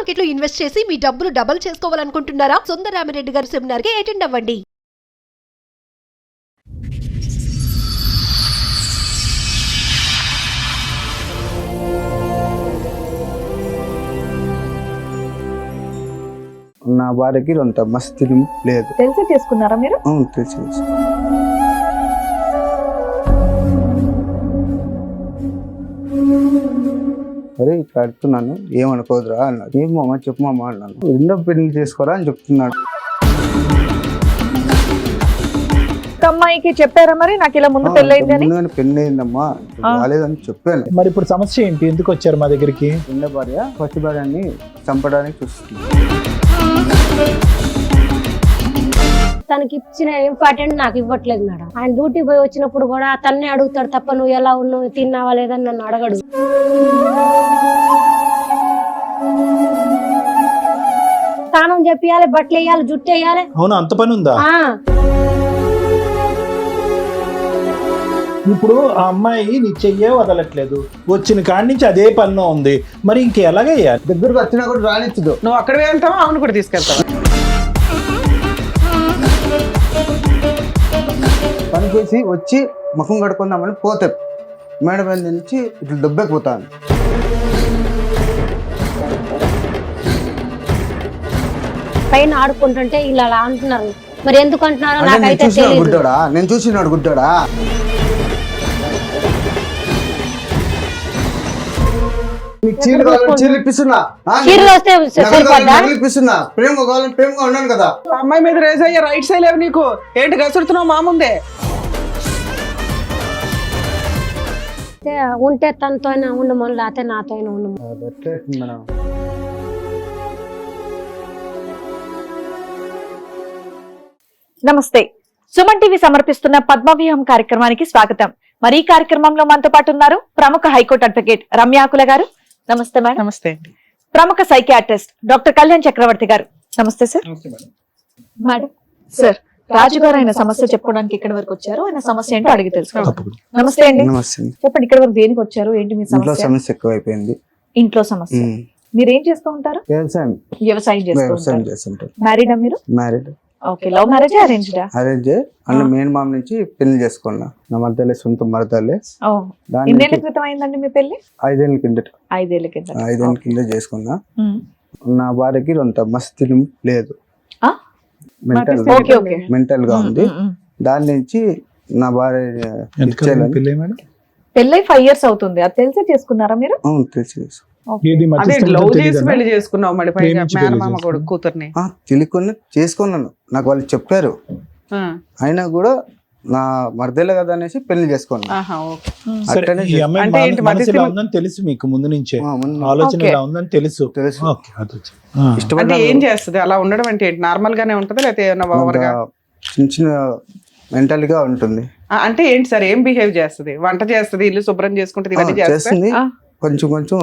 Market లో invest చేసి మీ డబ్బులు డబుల్ చేసుకోవాలనుకుంటున్నారా? సుందరరామిరెడ్డి గారి సెమినార్ కి అటెండ్ అవ్వండి. నా భార్యకి అంత మస్తీ లేదు. తెలిసి చేసుకున్నారా మీరు? అవును, తెలిసి. అరే ఇట్లా అడుగుతున్నాను, ఏమనుకోదురా అన్నాడు. ఏం మామ చెప్పు మామ అన్నాను. రెండో పెళ్లి చేసుకోరా అని చెప్తున్నాడు. అమ్మాయికి చెప్పారా మరి నాకు ఇలా ముందు పెళ్ళైందని? పెళ్లి అయిందమ్మా, రాలేదని చెప్పాను. మరి ఇప్పుడు సమస్య ఏంటి? ఎందుకు వచ్చారు మా దగ్గరికి? రెండో భార్య ఫస్ట్ భార్యని చంపడానికి చూస్తుంది. తనకి ఇచ్చిన ఇంపార్టెంట్ నాకు ఇవ్వట్లేదు మేడం. ఆయన డ్యూటీ పోయి వచ్చినప్పుడు కూడా తన్నే అడుగుతాడు తప్ప నువ్వు ఎలా ఉన్నావు, తిన్నావా లేదని నన్ను అడగడు. స్నానం చెప్పియాలి, బట్టలు వేయాలి, జుట్టు వేయాలి. అవును, అంత పని ఉందా? ఇప్పుడు ఆ అమ్మాయి నీ చెయ్యే వదలట్లేదు, వచ్చిన కాడి నుంచి అదే పనిలో ఉంది, మరి ఇంకెలాగయ్యా? దగ్గరకు వచ్చినా కూడా రానిచ్చదు. నువ్వు అక్కడ వెళ్తావా, అవును కూడా తీసుకెళ్తావా? పని చేసి వచ్చి ముఖం కడుకుందామని పోతే మేడ మీద నుంచి ఇట్లా దెబ్బకిపోతాను. పైన ఆడుకుంటుంటే ఇలా అలా అంటున్నారు. మరి ఎందుకు అంటున్నారో నాకైతే తెలియదు. గుడ్డోడా? నేను చూసినాడు గుడ్డోడా? ఇప్పిస్తున్నా, ప్రేమగా కావాలని ప్రేమగా ఉన్నాను కదా. అమ్మాయి మీద రేజ్ అయ్యే రైట్స్ లేవు నీకు. ఏంటి గసురుతున్నావు మా ముందే? ఉంటే తనతో ఉండమని, లేకపోతే నాతో ఉండమని. నమస్తే, సుమన్ టీవీ సమర్పిస్తున్న పద్మవ్యూహం కార్యక్రమానికి స్వాగతం. మరి ఈ కార్యక్రమంలో మనతో పాటు ఉన్నారు ప్రముఖ హైకోర్టు అడ్వకేట్ రమ్యాకుల గారు. నమస్తే మేడం. నమస్తే. ప్రముఖ సైకియాట్రిస్ట్ డాక్టర్ కళ్యాణ్ చక్రవర్తి గారు. నమస్తే సార్. మేడం సార్, రాజుగారు ఆయన సమస్య చెప్పుకోవడానికి ఇక్కడ వరకు వచ్చారు. ఆయన సమస్య ఏంటో అడిగి తెలుసుకోవాలి. నమస్తే అండి. చెప్పండి, ఇక్కడ వరకు దేనికి వచ్చారు, ఏంటి మీ సమస్య? సమస్య ఎక్కువైపోయింది. ఇంట్లో సమస్య. మీరేం చేస్తూ ఉంటారు? వ్యవసాయం చేస్తుంటారు. మ్యారీడా మీరు? మ్యారీడ్. ఓకే. లవ్ మ్యారేజ్, అరేంజ్డా? అరేంజ్. అన్న మెయిన్ మామ నుంచి పెళ్లి చేసుకున్నా. నా మరదలే, సొంత మరదలే. ఎన్నేళ్ల క్రితం అయిందండి మీ పెళ్లి? 5 ఏళ్ళ కిందట. 5 ఏళ్ల కింద. 5 ఏళ్ళ కింద చేసుకున్నా. నా భార్యకి అంత మస్తీ లేదు, మెంటల్ గా ఉంది. దాని నుంచి నా భార్య పెళ్ళై 5 years అవుతుంది. అది తెలిసే చేసుకున్నారా మీరు? అవును, తెలిసి. లవ్ చేసి పెళ్లి చేసుకున్నావు మరి మేనమామ కూతుర్ని? తెలియకుండా చేసుకున్నాను, నాకు వాళ్ళు చెప్పారు. అయినా కూడా నా మరదలే కదా అనేసి పెళ్లి చేసుకున్నాను. తెలుసు మీకు ముందు నుంచే ఆలోచన ఉందని తెలుసు? అంటే ఏం చేస్తుంది అలా ఉండడం? అంటే నార్మల్ గానే ఉంటది లేకపోతే చిన్న చిన్న మెంటల్ గా ఉంటుంది? అంటే ఏంటి సార్, ఏం బిహేవ్ చేస్తుంది? వంట చేస్తుంది, ఇల్లు శుభ్రం చేసుకుంటుంది, ఇవన్నీ చేస్తుంది. కొంచెం కొంచెం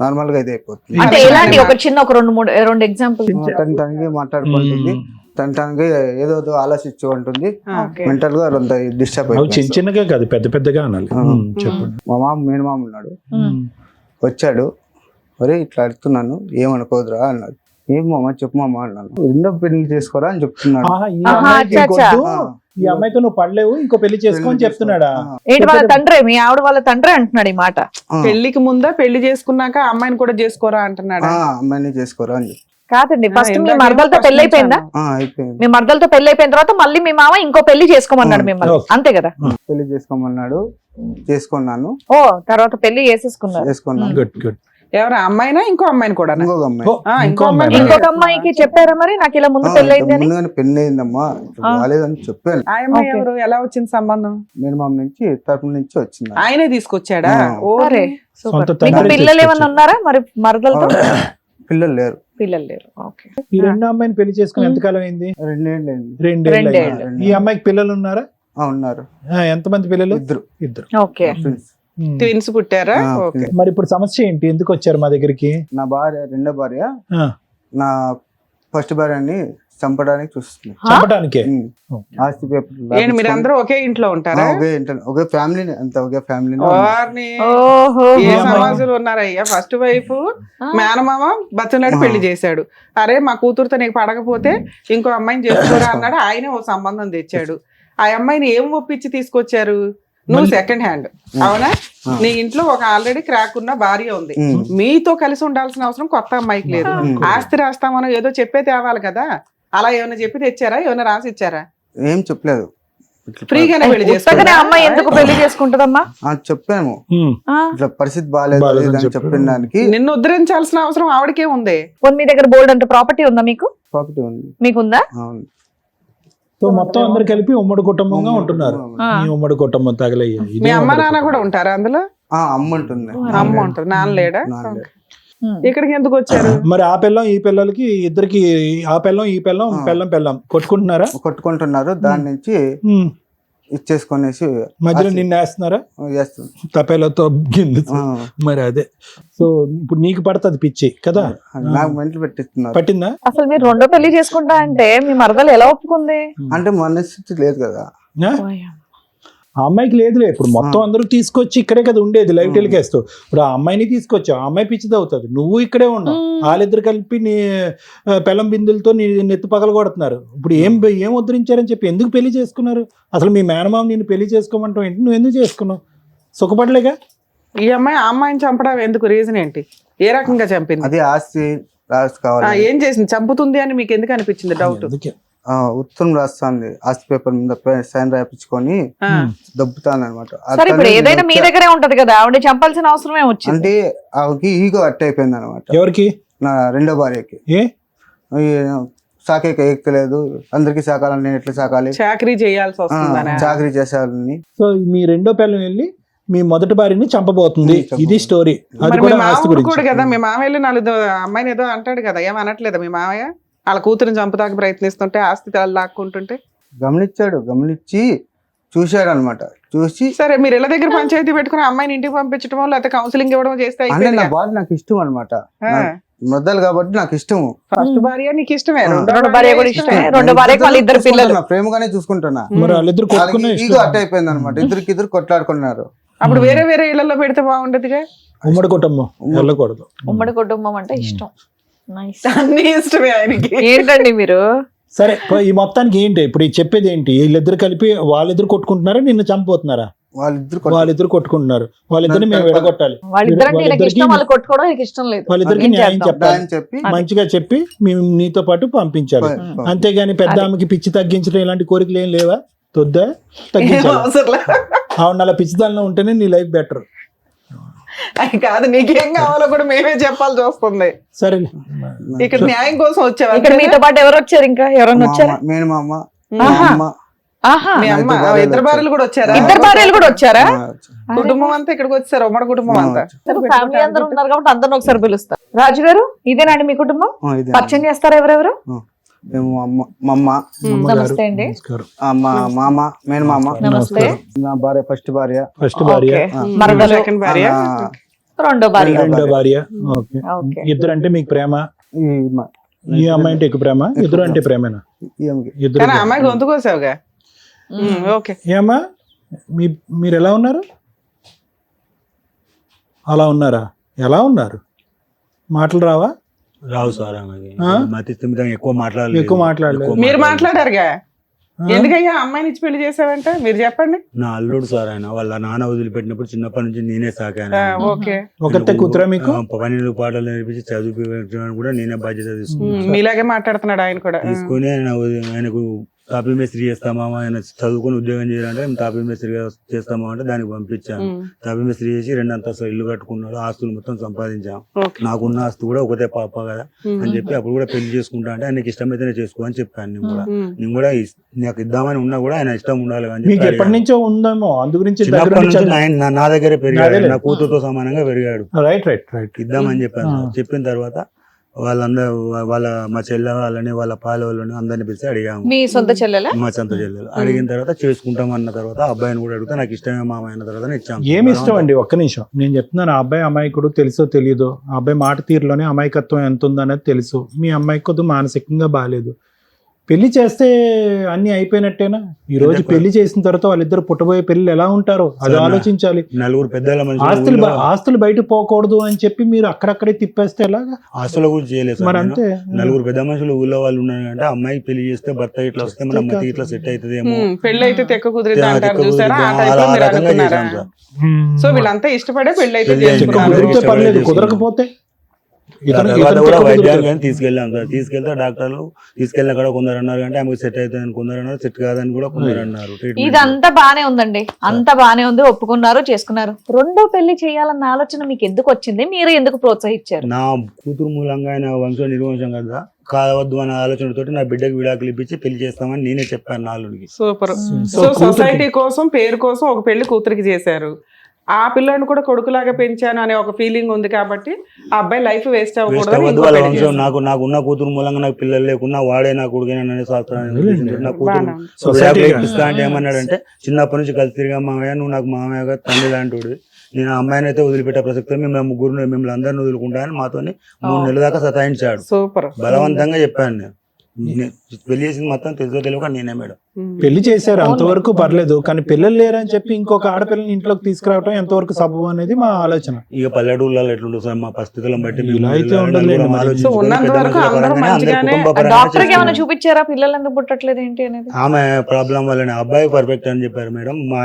నార్మల్ గా ఇది అయిపోతుంది. అంటే ఎలాంటి ఒక చిన్న ఒక 2 ఎగ్జాంపుల్? తనకి మాట్లాడుకుంటుంది, తనకి ఏదో ఆలోచించు ఉంటుంది, మెంటల్ గా డిస్టర్బ్ అయిపోతుంది. చిన్న చిన్నగా కాదు, పెద్ద పెద్దగా అనాలి. చెప్పండి. మా మామ, మెయిన్ మామ ఉన్నాడు, వచ్చాడు. ఒరే ఇట్లా అడుగుతున్నాను, ఏమనుకోదురా అన్నాడు. ఏం మామ చెప్పు మామ అన్నాను. రెండో పెళ్లి చేసుకోరా అని చెప్తున్నాడు. ఈ అమ్మాయితో నువ్వు పడలేవు, ఇంకో పెళ్లి చేసుకోని చెప్తున్నాడా? ఏంటి వాళ్ళ తండ్రి, మీ ఆవిడ వాళ్ళ తండ్రి అంటున్నాడు ఈ మాట? పెళ్లికి ముందా పెళ్లి చేసుకున్నాక అమ్మాయిని కూడా చేసుకోరా అంటున్నాడు? అమ్మాయిని చేసుకోరా అని. కాదండి, ఫస్ట్ మీ మరదలతో పెళ్లి అయిపోయిందా? మీ మరదలతో పెళ్లి అయిపోయిన తర్వాత మళ్ళీ మీ మామ ఇంకో పెళ్లి చేసుకోమన్నాడు మిమ్మల్ని, అంతే కదా? పెళ్లి చేసుకోమన్నాడు, చేసుకున్నాను. ఓ, తర్వాత పెళ్లి చేసుకున్నాను. Good good. ఎవరు, అమ్మాయినా ఇంకో అమ్మాయిని కూడా? ఇంకొక అమ్మాయికి చెప్పారా మరి నాకు ఇలా ముందు పెళ్ళైందని? పెళ్లి అయిందమ్మా, రాలేదని చెప్పాను. ఆ అమ్మాయి ఎవరు, ఎలా వచ్చింది సంబంధం? మెయిన్ మామ నుంచి తరపు నుంచి వచ్చింది. ఆయనే తీసుకొచ్చాడా? మీకు పిల్లలు ఏమన్నా ఉన్నారా మరి మరదలతో? పిల్లలు లేరు. ఓకే. ఈ రెండో అమ్మాయిని పెళ్లి చేసుకుని ఎంతకాలం అయింది? 2 ఏళ్ళు. ఈ అమ్మాయికి పిల్లలు ఉన్నారా? ఉన్నారు. ఎంతమంది పిల్లలు? ఇద్దరు. ఓకే. ట్విన్స్ పుట్టారా? మరి ఇప్పుడు సమస్య ఏంటి? ఎందుకు వచ్చారు మా దగ్గరికి? నా భార్య, రెండో భార్య నా ఫస్ట్ భార్యని చంపడానికి చూస్తుంది. చంపడానికే. ఆస్తి పేపర్ ఏంటి మీరు అందరూ ఒకే ఇంట్లో ఉంటారా? ఒకే ఫ్యామిలీ అంత ఒకే ఫ్యామిలీ. వారిని ఓహో ఏ సమాజంలో ఉన్నారయ్యా? ఫస్ట్ వైఫ్ మేనమామ బతునాడు పెళ్లి చేశాడు. అరే మా కూతురుతో నీకు పడకపోతే ఇంకో అమ్మాయిని చేసుకోరా అన్నాడు. ఆయనే ఓ సంబంధం తెచ్చాడు. ఆ అమ్మాయిని ఏం ఒప్పించి తీసుకొచ్చారు? నువ్వు సెకండ్ హ్యాండ్, అవునా? నీ ఇంట్లో ఒక ఆల్రెడీ క్రాక్ ఉన్న భార్య ఉంది. మీతో కలిసి ఉండాల్సిన అవసరం కొత్త అమ్మాయికి లేదు. ఆస్తి రాస్తామనో ఏదో చెప్పే తేవాలి కదా. అలా ఏమైనా చెప్పి తెచ్చారా? ఏమైనా రాసి ఇచ్చారా? ఏం చెప్పలేదు. ఫ్రీగానే పెళ్లి ఉత్తగానే చేసుకుంటారా? అమ్మాయి ఎందుకు పెళ్లి చేసుకుంటదమ్మా? చెప్పాము ఆ, ఇట్లా పరిస్థితి బాగాలేదు అని చెప్పిన దానికి. నిన్ను ఉద్ధరించాల్సిన అవసరం ఆవిడకే ఉంది. పోనీ మీ దగ్గర బోల్డ్ అంత ప్రాపర్టీ ఉందా? మీకు ప్రాపర్టీ ఉంది. మీకుందా? అవును. సో మొత్తం అందరు కలిపి ఉమ్మడి కుటుంబంగా ఉంటున్నారు. ఈ ఉమ్మడి కుటుంబం తగలయ్యా. మీ అమ్మ నాన్న కూడా ఉంటారా అందులో? అమ్మ ఉంటుంది. అమ్మ ఉంటుంది, నాన్న లేడా? నాన్న. ఇక్కడికి ఎందుకు వచ్చారు? మరి ఆ పిల్లం ఈ పిల్లలకి ఇద్దరికి ఆ పిల్లం ఈ పిల్లం పిల్లం కొట్టుకుంటున్నారా? కొట్టుకుంటున్నారు. దాని నుంచి ఇచ్చేసుకొనేసి మధ్యలో నిన్ను వేస్తున్నారా? చేస్తుంది. తపేలతో మరి అదే. సో ఇప్పుడు నీకు పడుతుంది పిచ్చి కదా? నాకు మెంటలు పెట్టిస్తున్నారు. పట్టిందా? అసలు మీరు రెండో పెళ్లి చేసుకుంటా అంటే మీ మరదలు ఎలా ఒప్పుకుంది? అంటే మనస్థితి లేదు కదా. ఆ అమ్మాయికి లేదులే. ఇప్పుడు మొత్తం అందరూ తీసుకొచ్చి ఇక్కడే కదా ఉండేది, లైవ్ టెలికాస్ట్. ఇప్పుడు ఆ అమ్మాయిని తీసుకొచ్చావు, ఆ అమ్మాయి పిచ్చిది అవుతుంది, నువ్వు ఇక్కడే ఉన్నావు. వాళ్ళిద్దరు కలిపి నీ పెళ్ళం బిందులతో నీ నెత్తి పగల కొడుతున్నారు. ఇప్పుడు ఏం ఉద్ధరించారని చెప్పి ఎందుకు పెళ్లి చేసుకున్నారు? అసలు మీ మేనమామ నేను పెళ్లి చేసుకోమంటావు ఏంటి? నువ్వు ఎందుకు చేసుకున్నావు? సుఖపడలేగా? ఈ అమ్మాయి ఆ అమ్మాయిని చంపడం ఎందుకు? రీజన్ ఏంటి? ఏ రకంగా చంపింది? అది ఆస్తి కావాలి. ఏం చేసింది? చంపుతుంది అని మీకు ఎందుకు అనిపించింది డౌట్? అందుకే ఉత్తరం రాస్తుంది. ఆస్తి పేపర్ మీద సైన్ రాయించుకొని దబ్బుతాను అనమాట. సరే ఇప్పుడు ఏదైనా మీ దగ్గరే ఉంటది కదా, ఆవిడ చంపాల్సిన అవసరమే వచ్చింది. అంటే ఆవిడకి ఈగో అట్ట అయిపోయింది అనమాట. ఎవరికి? నా రెండో భార్యకి. సాకే ఎక్కలేదు. అందరికి సాకాలని, నేను ఎట్లా సాకాలి? చాకరీ చేయాల్సి వస్తుందని. చాకరీ చేసేయాలని. సో మీ రెండో పిల్లని వెళ్ళి మీ మొదటి భార్యని చంపబోతుంది. ఇది స్టోరీ. అది మరి మీ కూడా ఆస్తి మామూలు గురించి. కూడా కదా, మీ మామయ్యలు నాలుగు అమ్మాయిని ఏదో అంటాడు కదా, ఏమనట్లేదా మీ మామయ్య? వాళ్ళ కూతురుని చంపదాకా ప్రయత్నిస్తుంటే, ఆస్తి లాక్కుంటుంటే గమనించి చూశాడు అనమాట. చూసి సరే మీరు ఇళ్ళ దగ్గర పంచాయతీ పెట్టుకుని అమ్మాయిని ఇంటికి పంపించడం లేకపోతే కౌన్సిలింగ్ ఇవ్వడం చేస్తే అంటే అయిపోయింది నా కదా. బాధ నాకు ఇష్టం అనమాట. మొదలు కాబట్టి నాకు ఇష్టము. ఫస్ట్ భార్య నీకు ఇష్టమే, రెండో భార్య కూడా ఇష్టమే. రెండో భార్యకి వాళ్ళ ఇద్దరు పిల్లలు. ప్రేమగానే చూసుకుంటున్నా. మరి వాళ్ళిద్దరు కొట్టుకునే ఈగో అట్ట అయిపోయింది అనమాట. ఇద్దరు కొట్లాడుకున్నారు. అప్పుడు వేరే వేరే ఇళ్లలో పెడితే బాగుండదుగా. ఉమ్మడి కుటుంబం వెళ్ళకూడదు. ఉమ్మడి కుటుంబం అంటే ఇష్టం. అన్ని ఇష్టమే ఆయనకి. ఏంటండి మీరు? సరే ఈ మొత్తానికి ఏంటి ఇప్పుడు చెప్పేది ఏంటి? వీళ్ళిద్దరు కలిపి వాళ్ళిద్దరు కొట్టుకుంటున్నారా, నిన్ను చంపబోతున్నారా? వాళ్ళిద్దరు కొట్టుకుంటున్నారు. వాళ్ళిద్దరిని మేము విడగొట్టాలి. వాళ్ళిద్దరంటే ఈయనకి ఇష్టం, వాళ్ళు కొట్టుకోవడం ఈయనకి ఇష్టం లేదు. వాళ్ళిద్దరికి ఏం న్యాయం చేద్దాం? చెప్పాలి, చెప్పి మంచిగా చెప్పి మేము నీతో పాటు పంపించాలి. అంతేగాని పెద్ద ఆమెకి పిచ్చి తగ్గించడం ఇలాంటి కోరికలు ఏం లేవా? తొద్దా తగ్గించాలి. ఆవిడ అలా పిచ్చిదానిలో ఉంటేనే నీ లైఫ్ బెటర్. అది కాదు, నీకేం కావాలో కూడా మేమే చెప్పాల్సి వస్తుంది. సరే ఇక్కడ న్యాయం కోసం వచ్చావా? ఇక్కడ మీతో పాటు ఎవరు వచ్చారు? ఇంకా ఎవరన్నా వచ్చారా? నేను మా అమ్మ, ఆహా, మీ అమ్మ, ఇద్దరు భార్యలు కూడా వచ్చారా? ఇద్దరు భార్యలు కూడా వచ్చారా? కుటుంబం అంతా ఇక్కడికి వచ్చారు, ఉమ్మడి కుటుంబం అంతా. ఫ్యామిలీ అందరూ ఉన్నారు కాబట్టి అందరిని ఒకసారి పిలుస్తారు. రాజు గారు, ఇదేనండి మీ కుటుంబం? పరిచయం చేస్తారా ఎవరెవరు? మేము అమ్మ, నమస్తే అండి. మా మామ, మేనమామ, నమస్తే. నా భార్య ఫస్ట్ భార్య, మరదలు, సెకండ్ భార్య, రెండో భార్య. ఓకే. ఇద్దరు అంటే మీకు ప్రేమ? ఈ అమ్మాయి అంటే ఎక్కువ ప్రేమ? ఇద్దరు అంటే ప్రేమేనా? ఇద్దరు. కానీ అమ్మాయి గొంతు కోసావుగా. ఓకే. ఏమ్మా మీరు ఎలా ఉన్నారు? అలా ఉన్నారా? ఎలా ఉన్నారు? మాటలు రావా? రావు సార్. మతి స్థిమితంగా ఎక్కువ మాట్లాడలేదు. మీరు మాట్లాడారుగా, ఎందుకయ్యా అమ్మాయిని ఇచ్చి పెళ్లి చేసావంటే మీరు చెప్పండి. నా అల్లుడు సార్ ఆయన, వాళ్ళ నాన్న వదిలిపెట్టినప్పుడు చిన్నప్పటి నుంచి నేనే సాకాను. ఓకే. ఒకతే కూతురా మీకు? పన్నెండు పాటలు నేర్పించి చదివించడానికి కూడా నేనే బాధ్యత తీసుకున్నాను. మీలాగే మాట్లాడుతున్నాడు ఆయన కూడా. తీసుకుని ఆయనకు తాపీ మేస్త్రి చేస్తామా, ఆయన చదువుకుని ఉద్యోగం చేయాలంటే తాపీ మేస్త్రిగా చేస్తామా అంటే దానికి పంపించాను. తాపీ మేస్త్రి చేసి 2 అంతస్తులు ఇల్లు కట్టుకున్నాడు, ఆస్తులు మొత్తం సంపాదించాం. నాకున్న ఆస్తి కూడా ఒకటే పాప కదా అని చెప్పి అప్పుడు కూడా పెళ్లి చేసుకుంటా అంటే ఆయనకి ఇష్టమైతేనే చేసుకో అని చెప్పాను. నేను కూడా నాకు ఇద్దామని ఉన్నా కూడా ఆయన ఇష్టం ఉండాలి అని చెప్పి. ఎప్పటి నుంచో ఉందేమో, అందు గురించి నా దగ్గరే పెరిగాడు, నా కూతురుతో సమానంగా పెరిగాడు. Right right right. ఇద్దామని చెప్పాను. చెప్పిన తర్వాత వాళ్ళందరూ మా చెల్లె వాళ్ళని, వాళ్ళ పాల వాళ్ళని అందరిని పిలిచి అడిగాము. మీ సొంత చెల్లెలా? మా సొంత చెల్లెలు. అడిగిన తర్వాత చేసుకుంటాం అన్న తర్వాత అబ్బాయిని కూడా అడిగితే నాకు ఇష్టమే మామ అయిన తర్వాత ఇచ్చాము. ఏమి ఇష్టం అండి? ఒక్క నిమిషం నేను చెప్తున్నాను. ఆ అబ్బాయి అమాయకుడు తెలుసో తెలియదు, ఆ అబ్బాయి మాట తీరులోనే అమాయకత్వం ఎంత ఉందనేది తెలుసు. మీ అమ్మాయికి కొద్దిగా మానసికంగా బాగాలేదు. పెళ్లి చేస్తే అన్ని అయిపోయినట్టేనా? ఈ రోజు అంటే పెళ్లి చేసిన తర్వాత వాళ్ళిద్దరు పుట్టబోయే పిల్లలు ఎలా ఉంటారో అది సరే. ఆలోచించాలి. నలుగురు పెద్దల ఆస్తులు మనుషులు ఆస్తులు బయట పోకూడదు అని చెప్పి మీరు అక్కడక్కడే తిప్పేస్తే ఎలాగా? ఆస్తుల గురించి చేయలేదు సార్ మరి నేను. అంతే. నలుగురు పెద్ద మనుషులు ఊళ్ళో వాళ్ళు ఉన్నారు అంటే అమ్మాయికి పెళ్లి చేస్తే భర్త ఇట్లా వస్తే మన మతి ఇట్లా సెట్ అవుతుందేమో, పెళ్లి అయితే తెక్క కుదిరిద్ది అంటారు తెక్క చూసారా, ఆ కుదిరిద్ది. టైప్ లో ఆ మీరు రకంగా అనుకున్నారా? చేశాం సార్. సో వీళ్ళంతా ఇష్టపడే పెళ్లి అయితే పెళ్లి అయితే చెక్క చేసుకున్నారు. కుదిరితే పర్లేదు, చేసుకున్నాం. కుదరకపోతే ఇతను తర్వాత కూడా తెక్క వైద్యానికి కుదిరితే. కానీ తీసుకెళ్ళాం సార్. తీసుకెళ్తే డాక్టర్లు తీసుకెళ్ళిన కూడా కొందరు అన్నారు అంటే ఆమెకు సెట్ అవుతుందని, కొందరు అన్నారు సెట్ కాదని కూడా కొందరు అన్నారు. ట్రీట్మెంట్ ఇదంతా బానే ఉందండి, అంతా బానే ఉంది, ఒప్పుకున్నారు, చేసుకున్నారు. రెండో పెళ్లి చేయాలన్న ఆలోచన మీకు ఎందుకు వచ్చింది? మీరు ఎందుకు ప్రోత్సహించారు? నా కూతురు మూలంగా ఆయన వంశ నిర్వంశం కదా కావద్దు అనే ఆలోచనతోటి నా బిడ్డకు విడాకులు ఇప్పించి పెళ్లి చేస్తామని నేనే చెప్పాను నాలుగుకి. సూపర్. సో సో కూతురికి- సొసైటీ కోసం, పేరు కోసం ఒక పెళ్లి కూతురికి చేశారు. ఆ పిల్లని కూడా కొడుకులాగా పెంచాను అనే ఒక ఫీలింగ్ ఉంది కాబట్టి ఆ అబ్బాయి లైఫ్ వేస్ట్ వేస్ట్ అవ్వకూడదు అవ్వద్దు వాళ్ళ వంశం. నాకు ఉన్న కూతురు మూలంగా నాకు పిల్లలు లేకున్నా వాడే నా కొడుకునే అనే శాస్త్రాన్ని నా కూతురు సొసైటీ విడాకులు ఇప్పిస్తా అంటే ఏమన్నాడంటే, చిన్నప్పటి నుంచి కలిసి తిరిగా మామయ్య నువ్వు నాకు మామయ్యగా తండ్రి లాంటి నేను ఆ అమ్మాయిని అయితే వదిలిపెట్టే ప్రసక్తి మిమ్మల్ని ముగ్గురు మిమ్మల్ని అందరిని వదులుకుంటానని మాతోని 3 నెలల దాకా సతాయించాడు. సూపర్. బలవంతంగా చెప్పాను నేను. పెళ్లి చేసింది మొత్తం తెలుసో తెలియక నేనే మేడం. పెళ్లి చేశారు అంతవరకు పర్లేదు, కానీ పిల్లలు లేరని చెప్పి ఇంకొక ఆడపిల్లని ఇంట్లోకి తీసుకురావడం ఎంతవరకు సబబు అనేది మా ఆలోచన. ఇక పల్లెటూళ్ళలో ఎట్లుంటుంది సార్ మా పరిస్థితులను బట్టి మేము ఇలా అయితే నలుగురం ఉండదులేండి మరి. ఆలోచించుకొని సో ఉన్నంత పెద్ద వరకు మనుషుల అందరూ పరంగానే, అందరి మంచిగానే కుటుంబ పరంగానే డాక్టర్ కి ఏమైనా చేసుకున్నాం. చూపించారా పిల్లలు ఎందుకు పుట్టట్లేదు ఏంటి అనేది? ఆమె ప్రాబ్లం వల్లనే అబ్బాయి పర్ఫెక్ట్ అని చెప్పారు మేడం. మా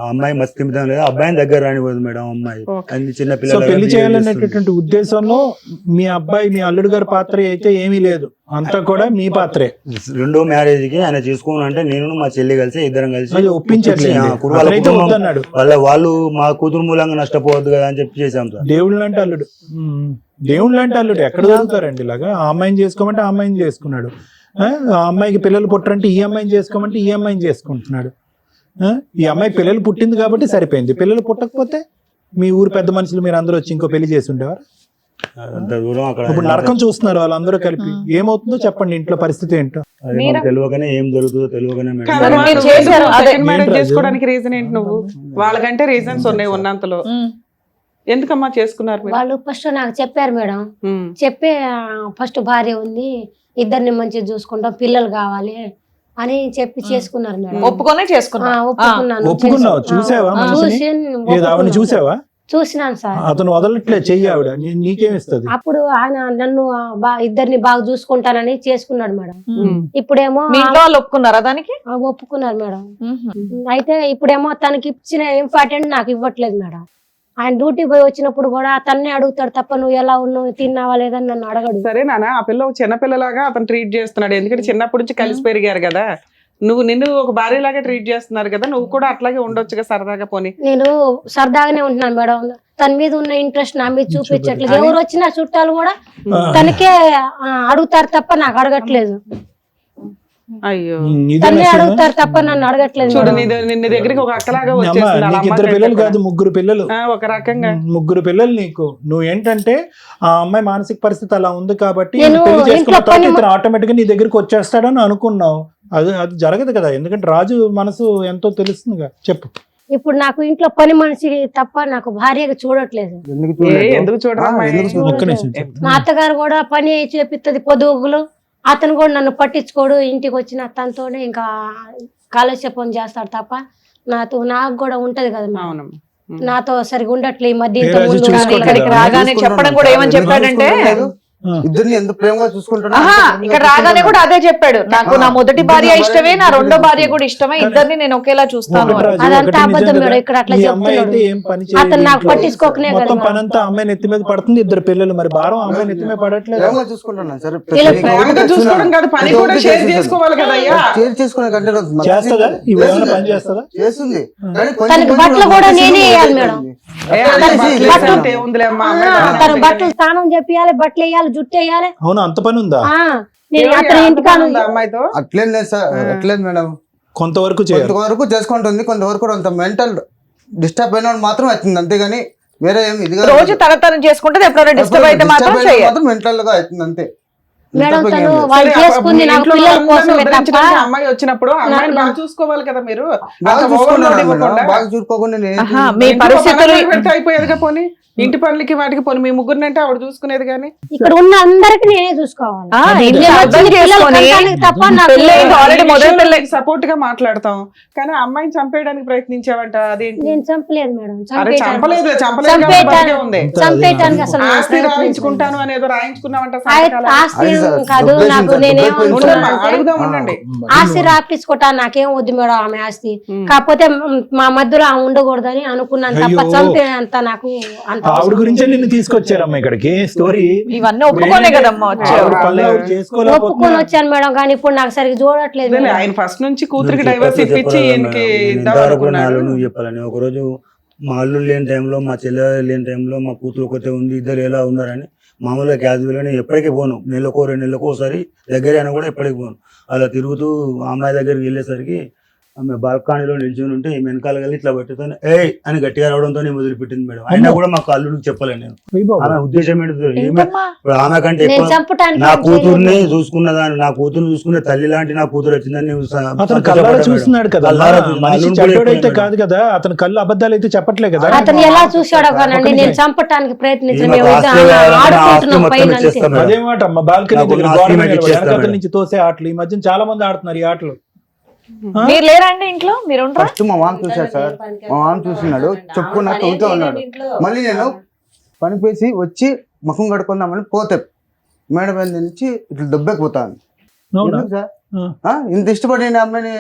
అమ్మాయి మస్తు తిమితం లేదు, అబ్బాయిని దగ్గర రానిపోదు మేడం. అమ్మాయి Okay. అన్ని చిన్న సో పిల్లలు పెళ్లి చేయాలనేటటువంటి ఉద్దేశంలో మీ అబ్బాయి మీ అల్లుడు గారి పాత్ర అయితే ఏమీ లేదు, అంతా కూడా మీ పాత్రే. రెండో మ్యారేజ్ కి ఆయన చేసుకోను అంటే నేను మా చెల్లి కలిసి ఇద్దరం కలిసి అది ఒప్పించట్లేదు. ఆ, వాళ్ళ అతనైతే కుటుంబం వద్దన్నాడు. వాళ్ళు మా కూతురు మూలంగా నష్టపోవద్దు కదా అని చెప్పి చేశాం సార్. దేవుడు లాంటి అల్లుడు, దేవుడు లాంటి అల్లుడు ఎక్కడ దొరుకుతారండి ఇలాగా? ఆ అమ్మాయిని చేసుకోమంటే ఆ అమ్మాయిని చేసుకున్నాడు, ఆ అమ్మాయికి పిల్లలు పుట్టరంటే ఈ అమ్మాయిని చేసుకోమంటే ఈ అమ్మాయిని చేసుకుంటున్నాడు. ఈ అమ్మాయి పిల్లలు పుట్టింది కాబట్టి సరిపోయింది, పిల్లలు పుట్టకపోతే మీ ఊరు పెద్ద మనుషులు మీరు అందరూ వచ్చి ఇంకో పెళ్లి చేసి ఉండేవారు. అంత దూరం అక్కడ ఇప్పుడు నరకం చూస్తున్నారు వాళ్ళందరూ కలిపి. ఏమవుతుందో చెప్పండి, ఇంట్లో పరిస్థితి ఏంటో. అది మాకు తెలియకనే ఏం జరుగుతుందో తెలియకనే మేడం. కాదమ్మా, మీరు నువ్వు చేశారు, ఎందుకు అదే. second marriage ఏంటి రాజు? చేసుకోవడానికి రీజన్ ఏంటి? నువ్వు వాళ్ళకంటే రీజన్స్ ఉన్నాయి ఉన్నంతలో. ఎందుకమ్మా చేసుకున్నారు మీరు? వాళ్ళు ఫస్ట్ నాకు చెప్పారు మేడం. ఉమ్. చెప్పే ఫస్ట్ భార్య ఉంది, ఇద్దరిని మంచిగా చూసుకుంటాం, పిల్లలు కావాలి అని చెప్పి చేసుకున్నారు మేడం. ఒప్పుకొనే చేసుకున్నారు. ఒప్పుకున్నాను. ఒప్పుకున్నావు? చూసావా మనిషిని? ఏది ఆవిడని చూసావా? చూసినాను సార్. అతను వదలట్లే చెయ్యి ఆవిడ, నీకేమిస్తుంది? అప్పుడు ఆయన నన్ను ఇద్దరిని బాగా చూసుకుంటానని చేసుకున్నాడు మేడం. ఇప్పుడేమో మీ ఇంట్లో వాళ్ళు ఒప్పుకున్నారా దానికి? ఒప్పుకున్నారు మేడం. అయితే ఇప్పుడేమో తనకి ఇచ్చిన ఇంపార్టెంట్ నాకు ఇవ్వట్లేదు మేడం. ఆయన డ్యూటీ పోయి వచ్చినప్పుడు కూడా తన్నే అడుగుతాడు తప్ప నువ్వు ఎలా ఉన్నావు, తిన్నావా లేదని నన్ను అడగడు. సరే నాన్న, ఆ పిల్ల చిన్న పిల్లలాగా అతను ట్రీట్ చేస్తున్నాడు. ఎందుకంటే చిన్నప్పటి నుంచి కలిసి పెరిగారు కదా. నిన్ను ఒక భార్యలాగా ట్రీట్ చేస్తున్నారు కదా, నువ్వు కూడా అట్లాగే ఉండొచ్చుగా సరదాగా. పోనీ నేను సరదాగానే ఉంటున్నాను మేడం. తన మీద ఉన్న ఇంట్రెస్ట్ నా మీద చూపించట్లేదు. ఎవరు వచ్చినా చుట్టాలు కూడా తనకే అడుగుతారు తప్ప నాకు అడగట్లేదు. అయ్యో, తన్నే అడుగుతారు తప్ప నన్ను అడగట్లేదు చూడు మేడం. నిన్న దగ్గరికి ఒక అక్కలాగా వచ్చేసింది. వాళ్ళ నీకు అమ్మ 2 పిల్లలు కంటే కాదు, 3 పిల్లలు. కూడా. ఒక రకంగా 3 పిల్లలు నీకు. నువ్వు ఏంటంటే ఆ అమ్మాయి మానసిక పరిస్థితి అలా ఉంది కాబట్టి నేను పెళ్లి చేసుకున్న ఇంట్లో తర్వాత పని- ఇతను ఆటోమేటిక్ గా నీ దగ్గరికి వచ్చేస్తాడని అనుకున్నావు. అది జరగదు కదా, ఎందుకంటే రాజు మనసు ఎంతో తెలుస్తుందిగా. చెప్పు. ఇప్పుడు నాకు ఇంట్లో పని మనిషి తప్ప నాకు భార్యగా చూడట్లేదు. ఎందుకు చూడలేదు? ఎందుకు చూడరా ఆ, అమ్మాయి? ఎందుకు చూడలేదు? ఒక్క నిమిషం చెప్పు. మా అత్తగారు కూడా పని చేపిస్తుంది పొదుగులు. అతను కూడా నన్ను పట్టించుకోడు. ఇంటికి వచ్చిన తనతోనే ఇంకా కాలక్షేపం చేస్తాడు తప్ప నాకు కూడా ఉంటది కదా మేడం. అవునమ్మా. నాతో సరిగా ఉండట్లే ఈ మధ్య. ఏ ఇంతకు రాజు ముందు చూసుకోవట్లేదా? కానీ ఇక్కడికి రాగానే చెప్పడం కూడా ఏమని చెప్పాడంటే, ఇద్దరిని ఎందుకు ప్రేమగా చూసుకుంటున్నా? ఆహా, ఇక్కడ రాగానే కూడా అదే చెప్పాడు. నాకు నా మొదటి భార్య ఇష్టమే, నా రెండో భార్య కూడా ఇష్టమే, ఇద్దరిని నేను ఒకేలా చూస్తాను ఒకటి అని. రాజు, అదంతా ఒకటి అబద్ధం నిజం మేడం. కదా. ఇక్కడ అట్లా ఈ అమ్మాయి చెప్తున్నాడు. అయితే ఏం పని చేయదు అతను నాకు ఇంట్లో. పట్టించుకోకనే కదా మొత్తం మేడం. పనంతా అమ్మాయి నెత్తి మీద పడుతుంది. 2 పిల్లలు, మరి భారం అమ్మాయి నెత్తి మీద పడట్లేదు. ప్రేమగా చూసుకుంటున్నాను సరే. ప్రేమగా చూసుకోవడం కాదు, పని కూడా షేర్ చేసుకోవాలి కదా అయ్యా. షేర్ చేసుకునే కంటే చేస్తుందా? ఇవి ఏమైనా పని చేస్తుందా? చేస్తుంది. కానీ కొంచెం తనకి కొంచెం బట్టలు కూడా నేనే వేయాలి మేడం. ఏ, అంటే బట్టలు వేసేంత ఏముందిలే అమ్మా, అమ్మాయి బాగానే తన ఉంది. బట్టలు స్నానం చెప్పియాలి, బట్టలు వేయాలి, జుట్టు వేయాలి. అవును, అంత పని ఉందా? నేను ఏమయ్యా, అతని అంత ఇంటికాడ పని ఉందా అమ్మాయితో? అట్లేం లేదు సార్, అట్లేదు మేడం. కొంతవరకు చేయాలి. కొంతవరకు చేసుకుంటుంది, కొంతవరకు అంత మెంటల్ డిస్టర్బ్ అయిన మాత్రం అవుతుంది, అంతేగాని వేరే ఏమి ఇది రోజు తన చేసుకుంటే ఎప్పుడైనా డిస్టర్బ్ అయితే మాత్రం చేయాలి. మెంటల్ గా అవుతుంది అంతే. మేడం తను సరే, వాళ్ళు చేసుకుంది నాకు ఇంట్లో పిల్లల వాళ్ళందరినీ కోసమే తప్ప ఉద్ధరించడానికి అమ్మాయి వచ్చినప్పుడు అమ్మాయిని బాగా చూసుకోవాలి కదా మీరు. బాగా అంత చూసుకున్నాను overload మేడం, ఇవ్వకుండా. బాగా చూసుకోకుండా నేను ఆహా, మీ ఇంట్లో పరిస్థితులు పనులు పెడితే అయిపోయేదిగా. పోనీ ఇంటి పనులకి వాటికి పోనీ మీ ముగ్గురిని అంటే ఆవిడ చూసుకునేది కానీ ఇక్కడ ఉన్న అందరికి నేనే చూసుకోవాలి. ఇంట్లో నేను అర్థం వచ్చిన పిల్లలు చేసుకొని కనడానికి తప్ప నాకు ఆల్రెడీ మొదటి పిల్ల సపోర్ట్ గా మాట్లాడతాం కానీ ఆ అమ్మాయిని చంపేయడానికి ప్రయత్నించావంట అదేంటి? నేను చంపలేదు మేడం. అరే చంపలేదు ఉంది. చంపేయటానికి అసలు నేను ఆస్తి రాయించుకుంటాను అనేదో రాయించుకున్నావంట ఆస్తి కాదు నాకు. నేనేమనుకున్నానంటే అడుగుదాం ఉండండి. ఆస్తి రాపించుకుంటా నాకేం వద్దు మేడం ఆమె ఆస్తి. కాకపోతే మా మధ్యలో ఆమె ఉండకూడదని అనుకున్నాను తప్ప అయ్యో. చంపేంత నాకు అంత ఆవిడ గురించే నిన్ను తీసుకొచ్చారమ్మా ఇక్కడికి స్టోరీ. ఇవన్నీ ఒప్పుకోనే కదమ్మా వచ్చావు. ఆవిడ పనులు ఆవిడ ఒప్పుకొని చేసుకోలేకపోతున్నా. వచ్చాను మేడం. కానీ ఇప్పుడు నాకు సరిగ్గా చూడట్లేదు అదేలే, మేడం. ఆయన ఫస్ట్ నుంచి కూతురికి డైవర్స్ ఇప్పించి ఈయనకి ఇద్దాం అనుకున్నాడు. నువ్వు చెప్పాలని ఒకరోజు మా అల్లు లేని టైంలో మా చెల్లె లేని టైంలో మా కూతురు ఒకతే ఉంది, ఇద్దరు ఎలా ఉన్నారని మామూలుగా క్యాజువల్ అని ఎప్పటికీ పోను, నెలకో 2 నెలలకు ఒకసారి దగ్గర అయినా కూడా ఎప్పటికి పోను. అలా తిరుగుతూ ఆ అమ్మాయి దగ్గరికి వెళ్ళేసరికి ఆమె బాల్కనీలో నిల్చొని ఉంటే ఈమె వెనకాల కలిసి ఇట్లా పట్టుకొని ఏయ్ అని గట్టిగా రావడంతో మొదలుపెట్టింది మేడం. అయినా కూడా మా అల్లుడికి చెప్పలేను నేను. అయ్య బాబోయ్. ఆమె ఉద్దేశం ఏంటో ఈమె ఏంటమ్మా? ఇప్పుడు ఆమె కంటే నేను ఎక్కువ చంపటానికి నా ఏం కూతుర్ని చేయలేదు. చూసుకున్నదాన్ని, నా కూతుర్ని చూసుకునే తల్లి లాంటి నా కూతురు వచ్చిందని నువ్వు అతను కళ్ళారా చూస్తున్నాడు కదా, కళ్ళారా చూస్తున్నాడు. మనిషి అల్లుడు కూడా చెడ్డోడైతే చెప్పాడు. కాదు కదా, అతను కళ్ళు అబద్ధాలు అయితే చెప్పట్లే కదా. అతను ఎలా చూశాడో కానండి నేను చంపటానికి ప్రయత్నించిన ఈమె మేము ఆస్తి కావాలంటే నా ఆస్తి ఆడుకుంటున్నాం మొత్తం పైన అంతే. ఇచ్చేస్తాం మేడం. అదేమాట అమ్మ బాల్కనీ నాకు దగ్గర నా గోడ ఆస్తి మీద మీద ఇచ్చేస్తా వెనకాతల మేడం. నుంచి తోసే ఆటలు ఈ మధ్యన చాలా మంది ఆడుతున్నారు ఈ ఆటలు. మీరు లేరండి ఇంట్లో? మీరు ఉండరా? ఫస్ట్ మా మామ చూశాడు సార్, మా మామ చూస్తున్నాడు, చెప్పుకున్నాక ఉంటే ఉన్నాడు. మళ్ళీ నేను పనిపేసి వచ్చి ముఖం కడుకుందామని పోతే మేడం మీద నుంచి ఇట్లా దెబ్బకపోతాను. అవునా? ఎందుకు సార్ ఇంత ఇష్టపడి అమ్మాయిని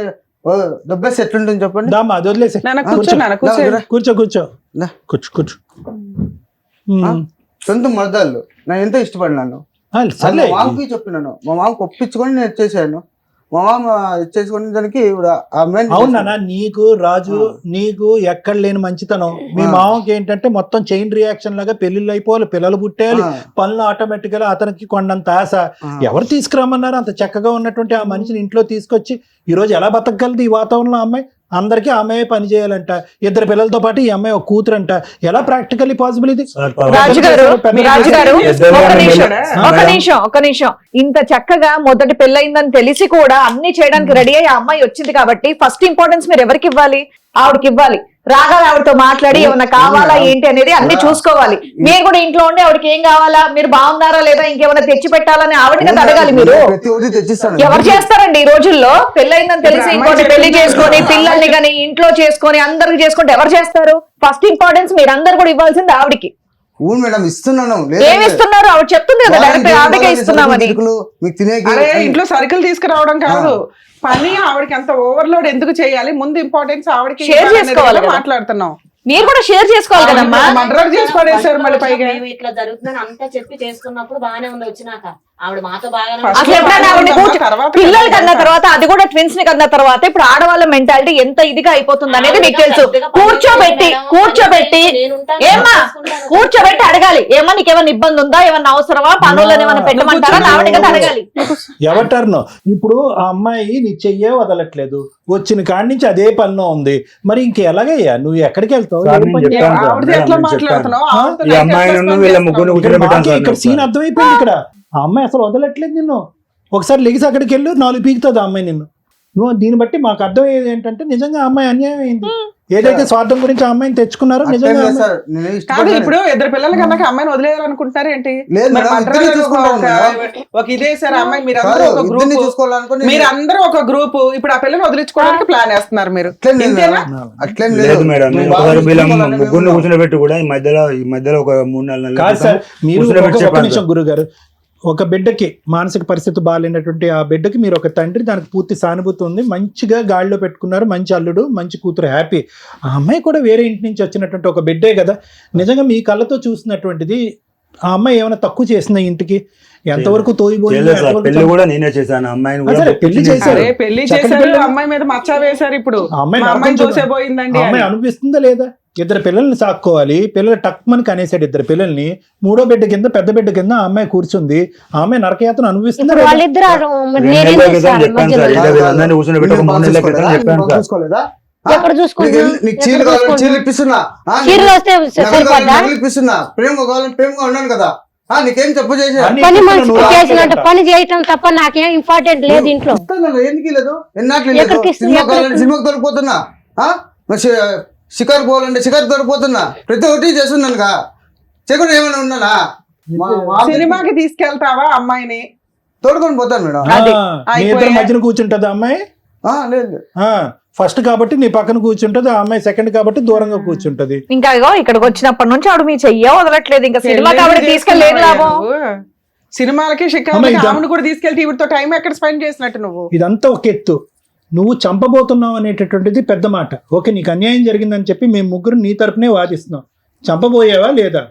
దెబ్బేసి ఎట్లుంటుంది చెప్పండి. దామా అది వదిలేసే. నాన్న కూర్చో, నాన్న కూర్చో. కూర్చో కూర్చో దా. కూర్చో. సొంత మరదాళ్ళు నేను ఎంతో ఇష్టపడినాను. సర్లే మా మామకి చెప్పినాను, మా మామకి ఒప్పించుకొని నేను ఇచ్చేసాను. మా మామ ఇచ్చేసుకునే దానికి ఇప్పుడు ఆ అమ్మాయిని అవునా? నీకు రాజు నీకు ఎక్కడ లేని మంచితనం. మీ మామకి ఏంటంటే మొత్తం చైన్ రియాక్షన్ లాగా పెళ్లిళ్ళు అయిపోవాలి, పిల్లలు పుట్టేయాలి, పనులు ఆటోమేటిక్ గా అతనికి కొండంత ఆశ. ఎవరు తీసుకురామన్నారు? అంత చక్కగా ఉన్నటువంటి ఆ మనిషిని ఇంట్లో తీసుకొచ్చి ఈ రోజు ఎలా బతకగలదు ఈ వాతావరణంలో? అమ్మాయి అందరికీ ఆమె పని చేయాలంట, 2 పిల్లలతో పాటు ఈ అమ్మాయి ఒక కూతురు అంట. ఎలా ప్రాక్టికల్లీ పాసిబుల్ ఇది? రాజుగారు పెద్ద ఒక నిమిషం. ఇంత చక్కగా మొదటి పెళ్ళయిందని తెలిసి కూడా అన్ని చేయడానికి రెడీ అయ్యి ఆ అమ్మాయి వచ్చింది కాబట్టి ఫస్ట్ ఇంపార్టెన్స్ మీరు ఎవరికి ఇవ్వాలి? ఆవిడకి ఇవ్వాలి. రాగానే ఆవిడతో మాట్లాడి ఏమన్నా కావాలా ఏంటి అనేది అన్ని చూసుకోవాలి. మీరు కూడా ఇంట్లో ఉండి ఆవిడకి ఏం కావాలా, మీరు బాగున్నారా లేదా, ఇంకేమైనా తెచ్చి పెట్టాలని ఆవిడకి కదా అడగాలి మీరు. ప్రతి ఒక్కటి తెచ్చిస్తాను. ఎవరు చేస్తారండి ఈ రోజుల్లో? పెళ్ళయిందని తెలిసి ఇంకోటి పెళ్లి చేసుకొని పిల్లల్ని కానీ ఇంట్లో చేసుకొని అందరికి చేసుకుంటే ఎవరు చేస్తారు? ఫస్ట్ ఇంపార్టెన్స్ మీరు అందరు కూడా ఇవ్వాల్సింది ఆవిడకి. అవును మేడం ఇస్తున్నాను. ఏమి ఇస్తున్నారు? ఆవిడ చెప్తుంది కదా డైరెక్ట్ ఆవిడకే ఇస్తున్నామని. మీకు తినేకి అరే ఇంట్లో సరుకులు తీసుకురావడం కాదు పని. ఆవిడకి అంత ఓవర్లోడ్ ఎందుకు చేయాలి? ముందు ఇంపార్టెన్స్ ఆవిడకి Share ఇవ్వాలనేది చేసుకోవాలి కదా కదా. మాట్లాడుతున్నాం. మీరు కూడా షేర్ చేసుకోవాలి కదమ్మా. మర్డర్ చేసి పడేశారు మళ్ళీ పైగా. మేము ఇట్లా జరుగుతుందని అంతా చెప్పి చేసుకున్నప్పుడు బాగానే ఉంది. వచ్చినాక ఆవిడ మాతో బాగానే First అసలు ఎప్పుడైనా ఆవిడని కూర్చో తర్వాత పిల్లలు కన్న తర్వాత అది కూడా ట్విన్స్ ని కన్న తర్వాత ఇప్పుడు ఆడవాళ్ళ మెంటాలిటీ ఎంత ఇదిగా అయిపోతుంది అనేది మీకు తెలుసు. కూర్చోబెట్టి ఏమ్మా కూర్చోబెట్టి అడగాలి. ఏమన్నా నీకేమన్నా ఇబ్బంది ఉందా, ఏమన్నా అవసరమా, పనులను ఏమన్నా పెట్టమంటారా ఆవిడ కదా అడగాలి. ఎవటర్ను ఇప్పుడు ఆ అమ్మాయి నీ చెయ్యే వదలట్లేదు, వచ్చిన కాడి నుంచి అదే పనిలో ఉంది. మరి ఇంకెలాగయ్యా నువ్వు ఎక్కడికి వెళ్తావు? సార్, ఏం నేను పని చెప్పాను చేయాలి? సార్. ఆవిడతో ఎట్లా నేను మాట్లాడుతున్నావు? చెప్పాను. ఆవిడతో ఈ ఎట్లా అమ్మాయిని respond వీళ్ళ చేస్తున్నావు? ముగ్గురు ఇక్కడ కూర్చోబెట్టాను మాకే సార్ ఇక్కడ నేను. సీన్ అర్థమైపోయింది. ఇక్కడ ఆ అమ్మాయి అసలు వదలట్లేదు నిన్ను. ఒకసారి లెగిసి అక్కడికి వెళ్ళు, 4 పీకుతుంది ఆ అమ్మాయి నిన్ను. నువ్వు దీన్ని బట్టి మాకు అర్థం అయ్యేది ఏంటంటే నిజంగా ఆ అమ్మాయి అన్యాయం అయింది. ఏదైతే స్వార్థం గురించి ఆ అమ్మాయిని తెచ్చుకున్నారో నిజంగా ఆ సార్ నేను కాదు ఇష్టపడ్డాను. ఇప్పుడు 2 పిల్లల కన్నా అమ్మాయిని వదిలేయాలనుకుంటున్నారు ఏంటి? లేదు మరి మేడం, మర్డర్ ఇద్దరిని చేసుకోవడం చూసుకుంటాను ఒక ఇదే సార్ అమ్మాయి మీరు కాదు, అందరూ ఒక ఇద్దరిని గ్రూప్, చూసుకోవాలనుకుని మీరు అందరూ ఒక గ్రూప్. ఇప్పుడు ఆ పిల్లని వదిలించుకోవడానికి ప్లాన్ వేస్తున్నారు మీరు. అట్లేం లేదు ఇంతేనా? మేడం. అట్లేం లేదు మేడం, మేము ఒకసారి బాగా వీళ్ళ చూసుకోవాలని ముగ్గురిని మేము కూర్చొని పెట్టి కూడా ఈ మధ్యలో ఒక 3-4 నెలల కాదు సార్, మీరు కూర్చోబెట్టి ఒక చెప్పాను నిమిషం సార్. గురుగారు, ఒక బిడ్డకి మానసిక పరిస్థితి బాగాలేనటువంటి ఆ బిడ్డకి మీరు ఒక తండ్రి, దానికి పూర్తి సానుభూతి ఉంది, మంచిగా గాడిలో పెట్టుకున్నారు, మంచి అల్లుడు, మంచి కూతురు, హ్యాపీ. ఆ అమ్మాయి కూడా వేరే ఇంటి నుంచి వచ్చినటువంటి ఒక బిడ్డే కదా. నిజంగా మీ కళ్ళతో చూసినటువంటిది ఆ అమ్మాయి ఏమైనా తక్కువ చేసిందా ఇంటికి? ఎంతవరకు తోయిపోయింది? పెళ్లి కూడా నేనే చేశాను, అమ్మాయిని కూడా సరే, పెళ్లి చేశారు. అరే పెళ్లి చక్కటి చేశారు, పిల్లలు. అమ్మాయి మీద మచ్చ వేశారు. ఇప్పుడు ఆ అమ్మాయి మా అమ్మాయి నరకం చూసేపోయిందండి ఆ అమ్మాయి అని. అనిపిస్తుందా లేదా? 2 పిల్లల్ని సాక్కోవాలి, పిల్లలు టక్మని కనేసాడు 2 పిల్లల్ని, 3వ బిడ్డ కింద పెద్ద బిడ్డ కింద ఆ అమ్మాయి కూర్చుంది. ఆ అమ్మాయి నరకయాతను అనిపిస్తుందా లేదా? వాళ్ళిద్దరు 2 నెలల క్రితం చెప్పాను సార్. ఇలా వీళ్ళందరినీ కూర్చొని పెట్టి ఒక 3 నెలల క్రితం చెప్పాను సార్. చూసుకోలేదా? ఎక్కడ చూసుకుంటున్నావు? నీకు చీరలు కావాలని చీరలు ఇప్పిస్తున్నా, చీరలు వస్తే సరిపోద్దా? నగలు ఇప్పిస్తున్నా, ప్రేమగా కావాలని ప్రేమగా ఉన్నాను కదా. నీకేం చెప్పు చేసా అన్ని పని ఇస్తున్నా, మనిషి నువ్వు చేసినట్టు రాసుకోలేదా? పని చేయటం తప్ప నాకేం ఇంపార్టెంట్ లేదు ఇంట్లో. ఎందుకు లేదు? ఎన్నాట్లు లేదు? ఎక్కడికి ఇస్తున్నా? సినిమా కావాలంటే సినిమాకి తోలిపోతున్నా, షికారు పోవాలంటే షికారు తోలిపోతున్నా, ప్రతి ఒక్కటి చేస్తున్నానుగా. చేయకుండా ఏమైనా ఉన్నానా? సినిమాకి తీసుకెళ్తావా అమ్మాయిని? తోడుకొని పోతాను మేడం. నీ ఇద్దరు మధ్యన కూర్చుంటది ఆ అమ్మాయి. లేదు ఫస్ట్ కాబట్టి నీ పక్కన కూర్చుంటది, ఆ అమ్మాయి సెకండ్ కాబట్టి దూరంగా కూర్చుంటది. ఇంకా ఇగో ఇక్కడికి వచ్చినప్పటి నుంచి ఆవిడ మీ చెయ్యో వదలట్లేదు. ఇంకా సినిమా కాబట్టి తీసుకెళ్ళలేదు లాభం. సినిమాలకి షికార్లకి ఆమెను కూడా తీసుకెళ్తే వీటితో టైం ఎక్కడ స్పెండ్ చేసినట్టు నువ్వు? ఇదంతా ఒక ఎత్తు. నువ్వు చంపబోతున్నావు అనేటటువంటిది పెద్ద మాట. ఓకే, నీకు అన్యాయం జరిగిందని చెప్పి మేము ముగ్గురు నీ తరపునే వాదిస్తున్నాం. చంపబోయావా లేదా?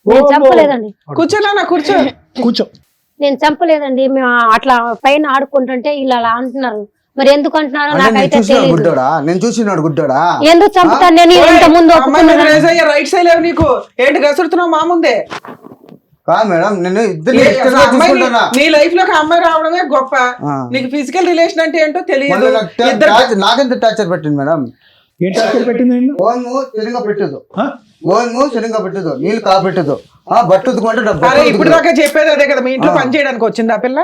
నేను చంపలేదండి. కూర్చోనా? కూర్చో. నేను చంపలేదండి. మేము అట్లా పైన ఆడుకుంటుంటే ఇలా అలా అంటున్నారు. మరి ఎందుకు అంటున్నారో అంటే నేను నాకైతే చూసినాడు తెలియదు. గుడ్డోడా, నేను చూసినాడు గుడ్డోడా. ఎందుకు చంపుతాను నేను? ఇంత ముందు రైట్ సైడ్ లేవు నీకు ఏంటి గసురుతున్నావు మా ముందే? కాదు మేడం, నేను ఇద్దరు నీ లైఫ్ లోకి అమ్మాయి రావడమే గొప్ప. నీకు ఫిజికల్ రిలేషన్ అంటే ఏంటో తెలియదు. నాకెంత టార్చర్ పెట్టింది మేడం? ఏం టార్చర్ పెట్టింది? ఓన్ము సరిగా పెట్టదు, ఓన్ము సరిగా పెట్టదు, నీళ్ళు కాబెట్టదు, బట్టు ఉతుకుంటే డబ్బు. ఇప్పుడు దాకా చెప్పేది అదే కదా, మీ ఇంట్లో పని చేయడానికి వచ్చింది ఆ పిల్ల?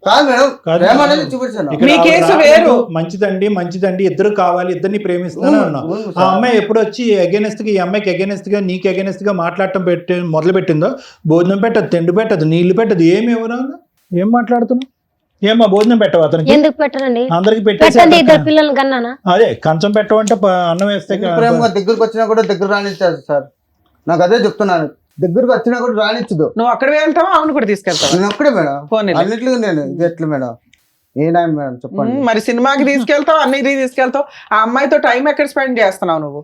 కాదు మేడం, ప్రేమ అనేది చూపించాను. మీ కేసు వేరు. మంచిదండి ఇద్దరు కావాలి, ఇద్దరిని ప్రేమిస్తాను అన్నా. ఆ అమ్మాయి ఎప్పుడు వచ్చి అగేనెస్ట్ గా, ఈ అమ్మాయికి అగేనెస్ట్ గా, నీకు అగేనెస్ట్ గా మాట్లాడటం మొదలు పెట్టిందో, భోజనం పెట్టదు, తిండి పెట్టదు, నీళ్లు పెట్టదు, ఏమి ఎవరు? ఏం మాట్లాడుతున్నావు? ఏమా భోజనం పెట్టవు అతనికి? ఎందుకు పెట్టరండి? అందరికి పెట్టండి. ఇద్దరు పిల్లలు కన్నానా? అదే కంచం పెట్టవంటే అన్నం వేస్తే ప్రేమగా దగ్గరకు వచ్చినా కూడా దగ్గర రానిచ్చారు సార్. నాకు అదే చెప్తున్నాను, దగ్గరకు వచ్చినా కూడా రానిచ్చదు. నువ్వు అక్కడ వెళ్తావా ఆమెను కూడా తీసుకెళ్తావా? నేను ఒక్కడే మేడం, అన్నిట్లో నేను ఎట్లా మేడం? ఏనాయి మేడం చెప్పండి. మరి సినిమాకి తీసుకెళ్తావు, అన్నిటికీ తీసుకెళ్తావు, ఆ అమ్మాయితో టైం ఎక్కడ స్పెండ్ చేస్తున్నావు నువ్వు?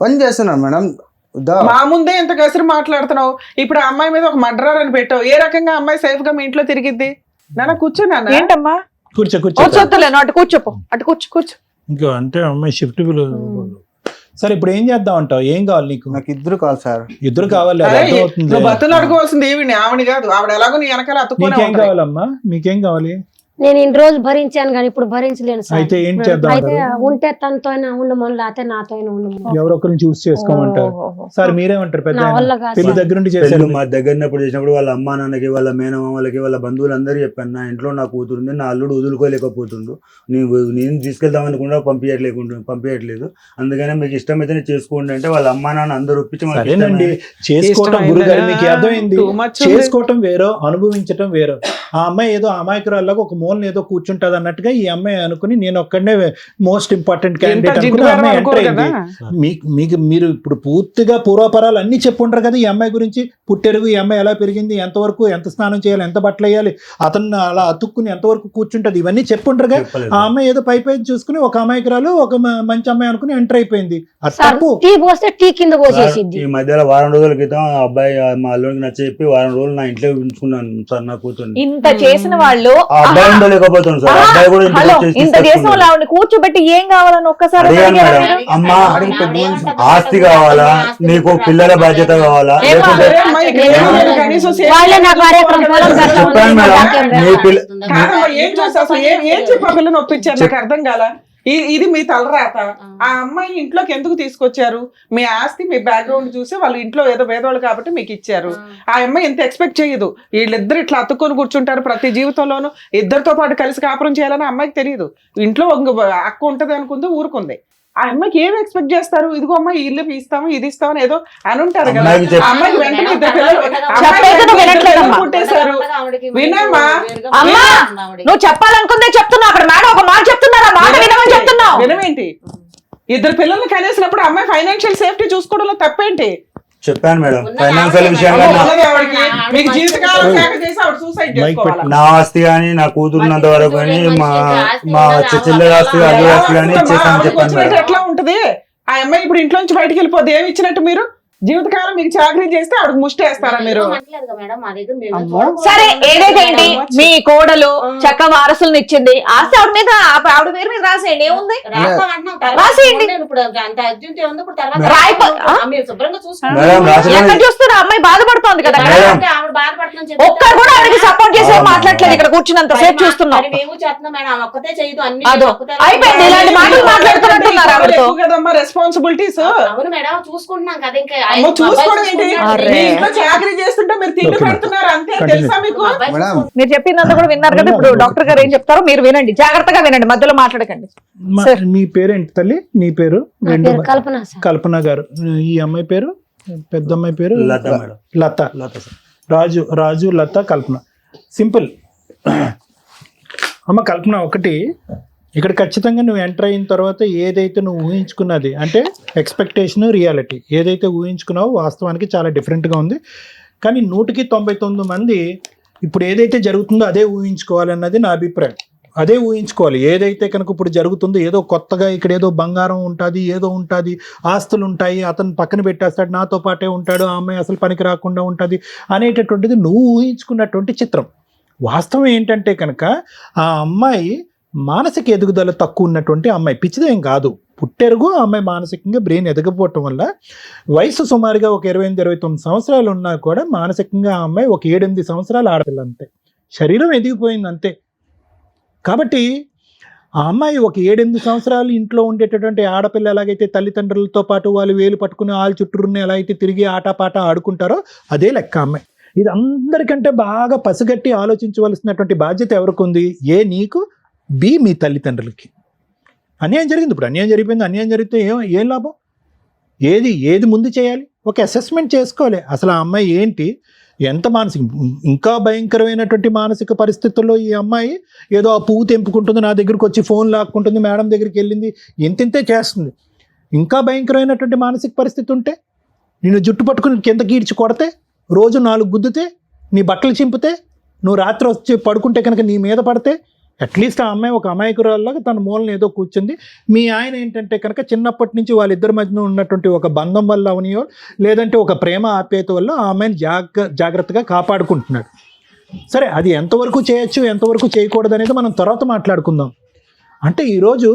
పని చేస్తున్నాను మేడం. మా ముందే ఎంత కసిరి మాట్లాడుతున్నావు. ఇప్పుడు ఆ అమ్మాయి మీద ఒక మర్డరర్ అని పెట్టావు. ఏ రకంగా అమ్మాయి సేఫ్ గా మీ ఇంట్లో తిరిగిద్ది? నాన్న కూర్చున్నా. ఏంటమ్మా? కూర్చో. అటు కూర్చోపో, అటు కూర్చో. ఇంకా అంటే అమ్మాయి షిఫ్ట్ సరే, ఇప్పుడు ఏం చేద్దాం అంటావు? ఏం కావాలి నీకు? నాకు ఇద్దరు కావాలి సార్. ఇద్దరు కావాలి. నువ్వు బతులు అడుకోవాల్సింది ఏమిటి? ఆవిడ కాదు, ఆవిడ ఎలాగో నీ వెనకాల అతుక్కునే నీకేం ఉంటది. కావాలమ్మా? మీకేం కావాలి? నేను ఇన్ని రోజులు భరించాను కానీ ఇప్పుడు భరించలేను సార్. అయితే ఏం చేద్దాం? అయితే ఉంటే తనతో ఉండమని, లేకపోతే నాతో ఉండమని. ఎవరొకరిని చూస్ చేసుకోమంటారు. సార్ మీరేమంటారు? పెద్ద నా వల్ల కాదు పెళ్లి సార్. దగ్గర నుండి పెళ్ళి చేశారు. మా దగ్గరప్పుడు చేసినప్పుడు వాళ్ళ అమ్మా నాన్నకి, వాళ్ళ మేనమామలకి, వాళ్ళ బంధువులందరూ చెప్పాను, నా ఇంట్లో నా కూతురుంది, నా అల్లుడు వదులుకోలేకపోతుండు, నేను తీసుకెళ్దామనుకున్నా పంపించట్లేదు, అందుకనే మీకు ఇష్టమైతేనే చేసుకోండి అంటే వాళ్ళ అమ్మా నాన్న అందరూ ఒప్పించి సరేనండి, చేసుకోవటం గురుగారు మీకు అర్థమైంది. చేసుకోవటం వేరో, అనుభవించటం వేరో. ఆ అమ్మాయి ఏదో అమాయకురాల్లాగా ఒక మూలని ఏదో కూర్చుంటది అన్నట్టుగా ఈ అమ్మాయి అనుకుని నేను ఒక్కడనే మోస్ట్ ఇంపార్టెంట్ క్యాండిడేట్ అనుకుని అమ్మాయి ఎంటర్ అయింది. మీకు మీరు ఇప్పుడు పూర్తిగా పూర్వపరాలు అన్ని చెప్పుంటారు కదా ఈ అమ్మాయి గురించి. పుట్టెరుగు, ఈ అమ్మాయి ఎలా పెరిగింది, ఎంతవరకు, ఎంత స్నానం చేయాలి, ఎంత బట్టలు వేయాలి, అతను అలా అతుక్కుని ఎంతవరకు కూర్చుంటది, ఇవన్నీ చెప్పుంటారు కదా. ఆ అమ్మాయి ఏదో పై చూసుకుని ఒక అమాయకురాలు, ఒక మంచి అమ్మాయి అనుకుని ఎంటర్ అయిపోయింది. అది తప్పు. టీ పోస్తే టీ కింద పోసేసిద్ది. ఈ మధ్యలో వారం రోజుల క్రితం అబ్బాయి మా అల్లుడికి నచ్చ చెప్పి వారం రోజులు నా ఇంట్లో ఉంచుకున్నాను సార్ నా కూతుర్ని. ఇంత చేసిన వాళ్ళు ఆ అబ్బాయి ఉండలేకపోతుంది సార్. అబ్బాయి కూడా ఇంటికి వచ్చేసి ఇంత చేసిన వాళ్ళు ఆవిడ కూర్చోబెట్టి ఏం కావాలని ఒక్కసారి అడిగాను మేడం. అమ్మా ఆస్తి కావాలా, నీకు పిల్లల బాధ్యత కావాలా, లేకుంటే వాళ్ళే నా కార్యక్రమం పొలం చెప్పాను మేడం. నీ పిల్ల ఏం చేస్తా అసలు ఏం చెప్పి ఆ పిల్లని ఒప్పించారు నాకు అర్థం కాల. ఇది మీ తలరాత. ఆ అమ్మాయి ఇంట్లోకి ఎందుకు తీసుకొచ్చారు? మీ ఆస్తి, మీ బ్యాక్గ్రౌండ్ చూసి వాళ్ళు ఇంట్లో ఏదో పేదవాళ్ళు కాబట్టి మీకు ఇచ్చారు. ఆ అమ్మాయి ఎంత ఎక్స్పెక్ట్ చేయదు. వీళ్ళిద్దరు ఇట్లా అతుక్కొని కూర్చుంటారు ప్రతి జీవితంలోనూ. ఇద్దరితో పాటు కలిసి కాపురం చేయాలని అమ్మాయికి తెలియదు. ఇంట్లో అక్క ఉంటది అనుకుంది, ఊరుకుంది. ఆ అమ్మాయికి ఏం ఎక్స్పెక్ట్ చేస్తారు? ఇదిగో అమ్మాయి ఇల్లు ఇస్తాము, ఇది ఇస్తామని ఏదో అని ఉంటారు కదా. ఆ అమ్మాయికి వెంటనే ఇద్దరు పిల్లలు పుట్టేశారు. వినమ్మా, నువ్వు చెప్పాలనుకుందే చెప్తున్నావు. అక్కడ మేడం ఒక మాట చెప్తున్నారు, ఆ మాట వినమని చెప్తున్నావు. వినమేంటి? ఇద్దరు పిల్లల్ని కనేసినప్పుడు అమ్మాయి ఫైనాన్షియల్ సేఫ్టీ చూసుకోవడంలో తప్పేంటి? చెప్పాను మేడం. ఫైనాన్షియల్ విషయంగా నా ఆస్తి గానీ, నా కూతురున్నంత వరకు కానీ, మా చెల్లెల ఆస్తి, అల్లు ఆస్తి కానీ ఇచ్చేసామని చెప్పాను మేడం. ఎట్లా ఉంటది? ఆ అమ్మాయి ఇప్పుడు ఇంట్లో నుంచి బయటకు వెళ్ళిపోతే ఏమి ఇచ్చినట్టు? మీరు జీవితకాలం మీకు చాకరీ చేస్తే ఆవిడకి ముష్టి వేస్తారా మీరు? సరే ఏదైతే మీ కోడలు చక్క వారసులను ఇచ్చింది, ఆస్తి ఆవిడ మీద, ఆవిడ పేరు మీద రాసేయండి. ఏముంది? ఎక్కడ చూస్తున్నా అమ్మాయి బాధపడుతోంది కదా. ఒక్కరు కూడా ఆవిడకి సపోర్ట్ చేసే మాట్లాడలేదు. ఇక్కడ కూర్చున్నంత సేపు చూస్తున్నాం. అదో అయిపోయింది. ఇలాంటి మాటలు మాట్లాడుతున్నట్టున్నారు ఆవిడతో. రెస్పాన్సిబిలిటీస్ చూసుకుంటున్నాం కదా. ఇంకా చూసుకోవడం ఏంటి? మీ ఇంట్లో చాకరీ చేస్తుంటే మీరు తిండి పెడుతున్నారు అంతే. తెలుసా మీకు? మీరు చెప్పిందంతా కూడా విన్నారు కదా. ఇప్పుడు డాక్టర్ గారు ఏం చెప్తారో మీరు వినండి, జాగ్రత్తగా వినండి, మధ్యలో మాట్లాడకండి. మీ పేరేంటి తల్లి? నీ పేరు? కల్పన. కల్పన గారు. ఈ అమ్మాయి పేరు పెద్ద అమ్మాయి పేరు లత మేడం. లత. లత సార్. రాజు లత కల్పన. సింపుల్. అమ్మ కల్పన, ఒకటి ఇక్కడ ఖచ్చితంగా నువ్వు ఎంటర్ అయిన తర్వాత ఏదైతే నువ్వు ఊహించుకున్నది అంటే ఎక్స్పెక్టేషన్, రియాలిటీ ఏదైతే ఊహించుకున్నావో వాస్తవానికి చాలా డిఫరెంట్గా ఉంది. కానీ 199 మంది ఇప్పుడు ఏదైతే జరుగుతుందో అదే ఊహించుకోవాలన్నది నా అభిప్రాయం. అదే ఊహించుకోవాలి. ఏదైతే కనుక ఇప్పుడు జరుగుతుందో, ఏదో కొత్తగా ఇక్కడ ఏదో బంగారం ఉంటుంది, ఏదో ఉంటుంది, ఆస్తులు ఉంటాయి, అతను పక్కన పెట్టేస్తాడు, నాతో పాటే ఉంటాడు, ఆ అమ్మాయి అసలు పనికి రాకుండా ఉంటుంది అనేటటువంటిది నువ్వు ఊహించుకున్నటువంటి చిత్రం. వాస్తవం ఏంటంటే కనుక ఆ అమ్మాయి మానసిక ఎదుగుదల తక్కువ ఉన్నటువంటి అమ్మాయి, పిచ్చిదేం కాదు. పుట్టెరుగు ఆ అమ్మాయి మానసికంగా బ్రెయిన్ ఎదగపోవటం వల్ల వయసు సుమారుగా ఒక 28-29 సంవత్సరాలు ఉన్నా కూడా మానసికంగా ఆ అమ్మాయి ఒక 7-8 సంవత్సరాలు ఆడపిల్ల అంతే. శరీరం ఎదిగిపోయింది అంతే. కాబట్టి ఆ అమ్మాయి ఒక 7-8 సంవత్సరాలు ఇంట్లో ఉండేటటువంటి ఆడపిల్ల ఎలాగైతే తల్లిదండ్రులతో పాటు వాళ్ళు వేలు పట్టుకుని వాళ్ళ చుట్టూరుని ఎలా అయితే తిరిగి ఆటపాట ఆడుకుంటారో అదే లెక్క అమ్మాయి. ఇది అందరికంటే బాగా పసిగట్టి ఆలోచించవలసినటువంటి బాధ్యత ఎవరికి ఉంది? ఏ నీకు, బి మీ తల్లిదండ్రులకి. అన్యాయం జరిగింది, ఇప్పుడు అన్యాయం జరిగిపోయింది. అన్యాయం జరిగితే ఏం లాభం? ఏది ముందు చేయాలి? ఒక అసెస్మెంట్ చేసుకోవాలి. అసలు ఆ అమ్మాయి ఏంటి, ఎంత మానసిక, ఇంకా భయంకరమైనటువంటి మానసిక పరిస్థితుల్లో ఈ అమ్మాయి ఏదో ఆ పువ్వు తెంపుకుంటుంది, నా దగ్గరికి వచ్చి ఫోన్ లాక్కుంటుంది, మేడం దగ్గరికి వెళ్ళింది, ఎంతింతే చేస్తుంది. ఇంకా భయంకరమైనటువంటి మానసిక పరిస్థితి ఉంటే, నిన్ను జుట్టు పట్టుకుని కిందకి ఈడ్చి కొడితే, రోజు 4 గుద్దితే, నీ బట్టలు చింపితే, నువ్వు రాత్రి వచ్చి పడుకుంటే కనుక నీ మీద పడితే, అట్లీస్ట్ ఆ అమ్మాయి ఒక అమాయకురాల్లాగా తన మూలను ఏదో కూర్చుంది. మీ ఆయన ఏంటంటే కనుక చిన్నప్పటి నుంచి వాళ్ళిద్దరి మధ్యన ఉన్నటువంటి ఒక బంధం వల్ల అవనియో లేదంటే ఒక ప్రేమ ఆప్యాయత వల్ల ఆ అమ్మాయిని జాగ్రత్తగా కాపాడుకుంటున్నాడు. సరే, అది ఎంతవరకు చేయొచ్చు, ఎంతవరకు చేయకూడదు అనేది మనం తర్వాత మాట్లాడుకుందాం. అంటే ఈరోజు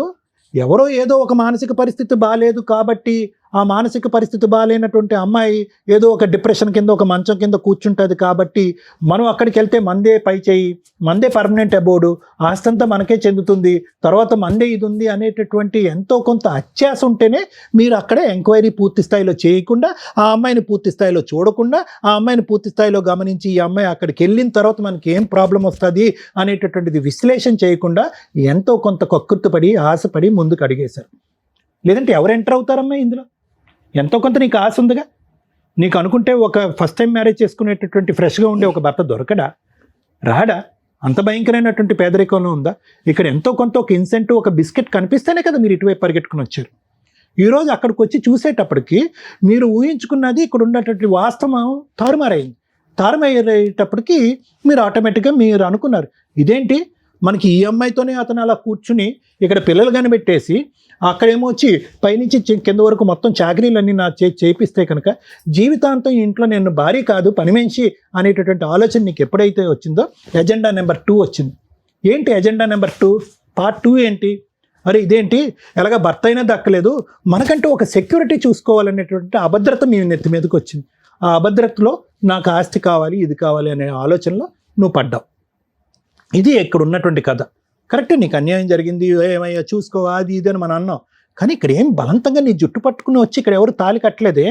ఎవరో ఏదో ఒక మానసిక పరిస్థితి బాగాలేదు కాబట్టి ఆ మానసిక పరిస్థితి బాగాలేనటువంటి అమ్మాయి ఏదో ఒక డిప్రెషన్ కింద, ఒక మంచం కింద కూర్చుంటుంది కాబట్టి మనం అక్కడికి వెళ్తే మందే పై చేయి, మందే పర్మనెంట్ అబోర్డు, ఆస్తంతా మనకే చెందుతుంది, తర్వాత మందే ఇది ఉంది అనేటటువంటి ఎంతో కొంత అత్యాస ఉంటేనే మీరు అక్కడే ఎంక్వైరీ పూర్తి స్థాయిలో చేయకుండా, ఆ అమ్మాయిని పూర్తి స్థాయిలో చూడకుండా, ఆ అమ్మాయిని పూర్తి స్థాయిలో గమనించి ఈ అమ్మాయి అక్కడికి వెళ్ళిన తర్వాత మనకి ఏం ప్రాబ్లం వస్తుంది అనేటటువంటిది విశ్లేషణ చేయకుండా ఎంతో కొంత కక్కుర్తిపడి ఆశపడి ముందుకు అడిగేశారు. లేదంటే ఎవరు ఎంటర్ అవుతారమ్మా ఇందులో? ఎంతో కొంత నీకు ఆశ ఉందిగా. నీకు అనుకుంటే ఒక ఫస్ట్ టైం మ్యారేజ్ చేసుకునేటటువంటి ఫ్రెష్గా ఉండే ఒక భర్త దొరకడా, రాడా? అంత భయంకరమైనటువంటి పేదరికంలో ఉందా? ఇక్కడ ఎంతో కొంత ఒక ఇన్సెంటివ్, ఒక బిస్కెట్ కనిపిస్తేనే కదా మీరు ఇటువైపు పరిగెట్టుకుని వచ్చారు. ఈరోజు అక్కడికి వచ్చి చూసేటప్పటికి మీరు ఊహించుకున్నది ఇక్కడ ఉన్నటువంటి వాస్తవం తారుమారైంది. తారుమారయ్యేటప్పటికి మీరు ఆటోమేటిక్గా మీరు అనుకున్నారు, ఇదేంటి మనకి ఈ అమ్మాయితోనే అతను అలా కూర్చుని ఇక్కడ పిల్లలు కనిపెట్టేసి అక్కడేమో వచ్చి పైనుంచి కింద వరకు మొత్తం చాకరీలన్నీ నా చేపిస్తే కనుక జీవితాంతం ఇంట్లో నేను భార్య కాదు పని మనిషి అనేటటువంటి ఆలోచన నీకు ఎప్పుడైతే వచ్చిందో ఎజెండా నెంబర్ 2 వచ్చింది. ఏంటి ఎజెండా నెంబర్ 2? పార్ట్ 2 ఏంటి? అరే ఇదేంటి, ఎలాగ భర్త అయినా దక్కలేదు, మనకంటూ ఒక సెక్యూరిటీ చూసుకోవాలనేటువంటి అభద్రత మీ నెత్తి మీదకి వచ్చింది. ఆ అభద్రతలో నాకు ఆస్తి కావాలి, ఇది కావాలి అనే ఆలోచనలో నువ్వు పడ్డావు. ఇది ఇక్కడ ఉన్నటువంటి కథ. కరెక్టే, నీకు అన్యాయం జరిగింది, ఏమయ్యా చూసుకో, అది ఇది అని మనం అన్నాం. కానీ ఇక్కడ ఏం బలవంతంగా నీ జుట్టు పట్టుకుని వచ్చి ఇక్కడ ఎవరు తాళి కట్టలేదే.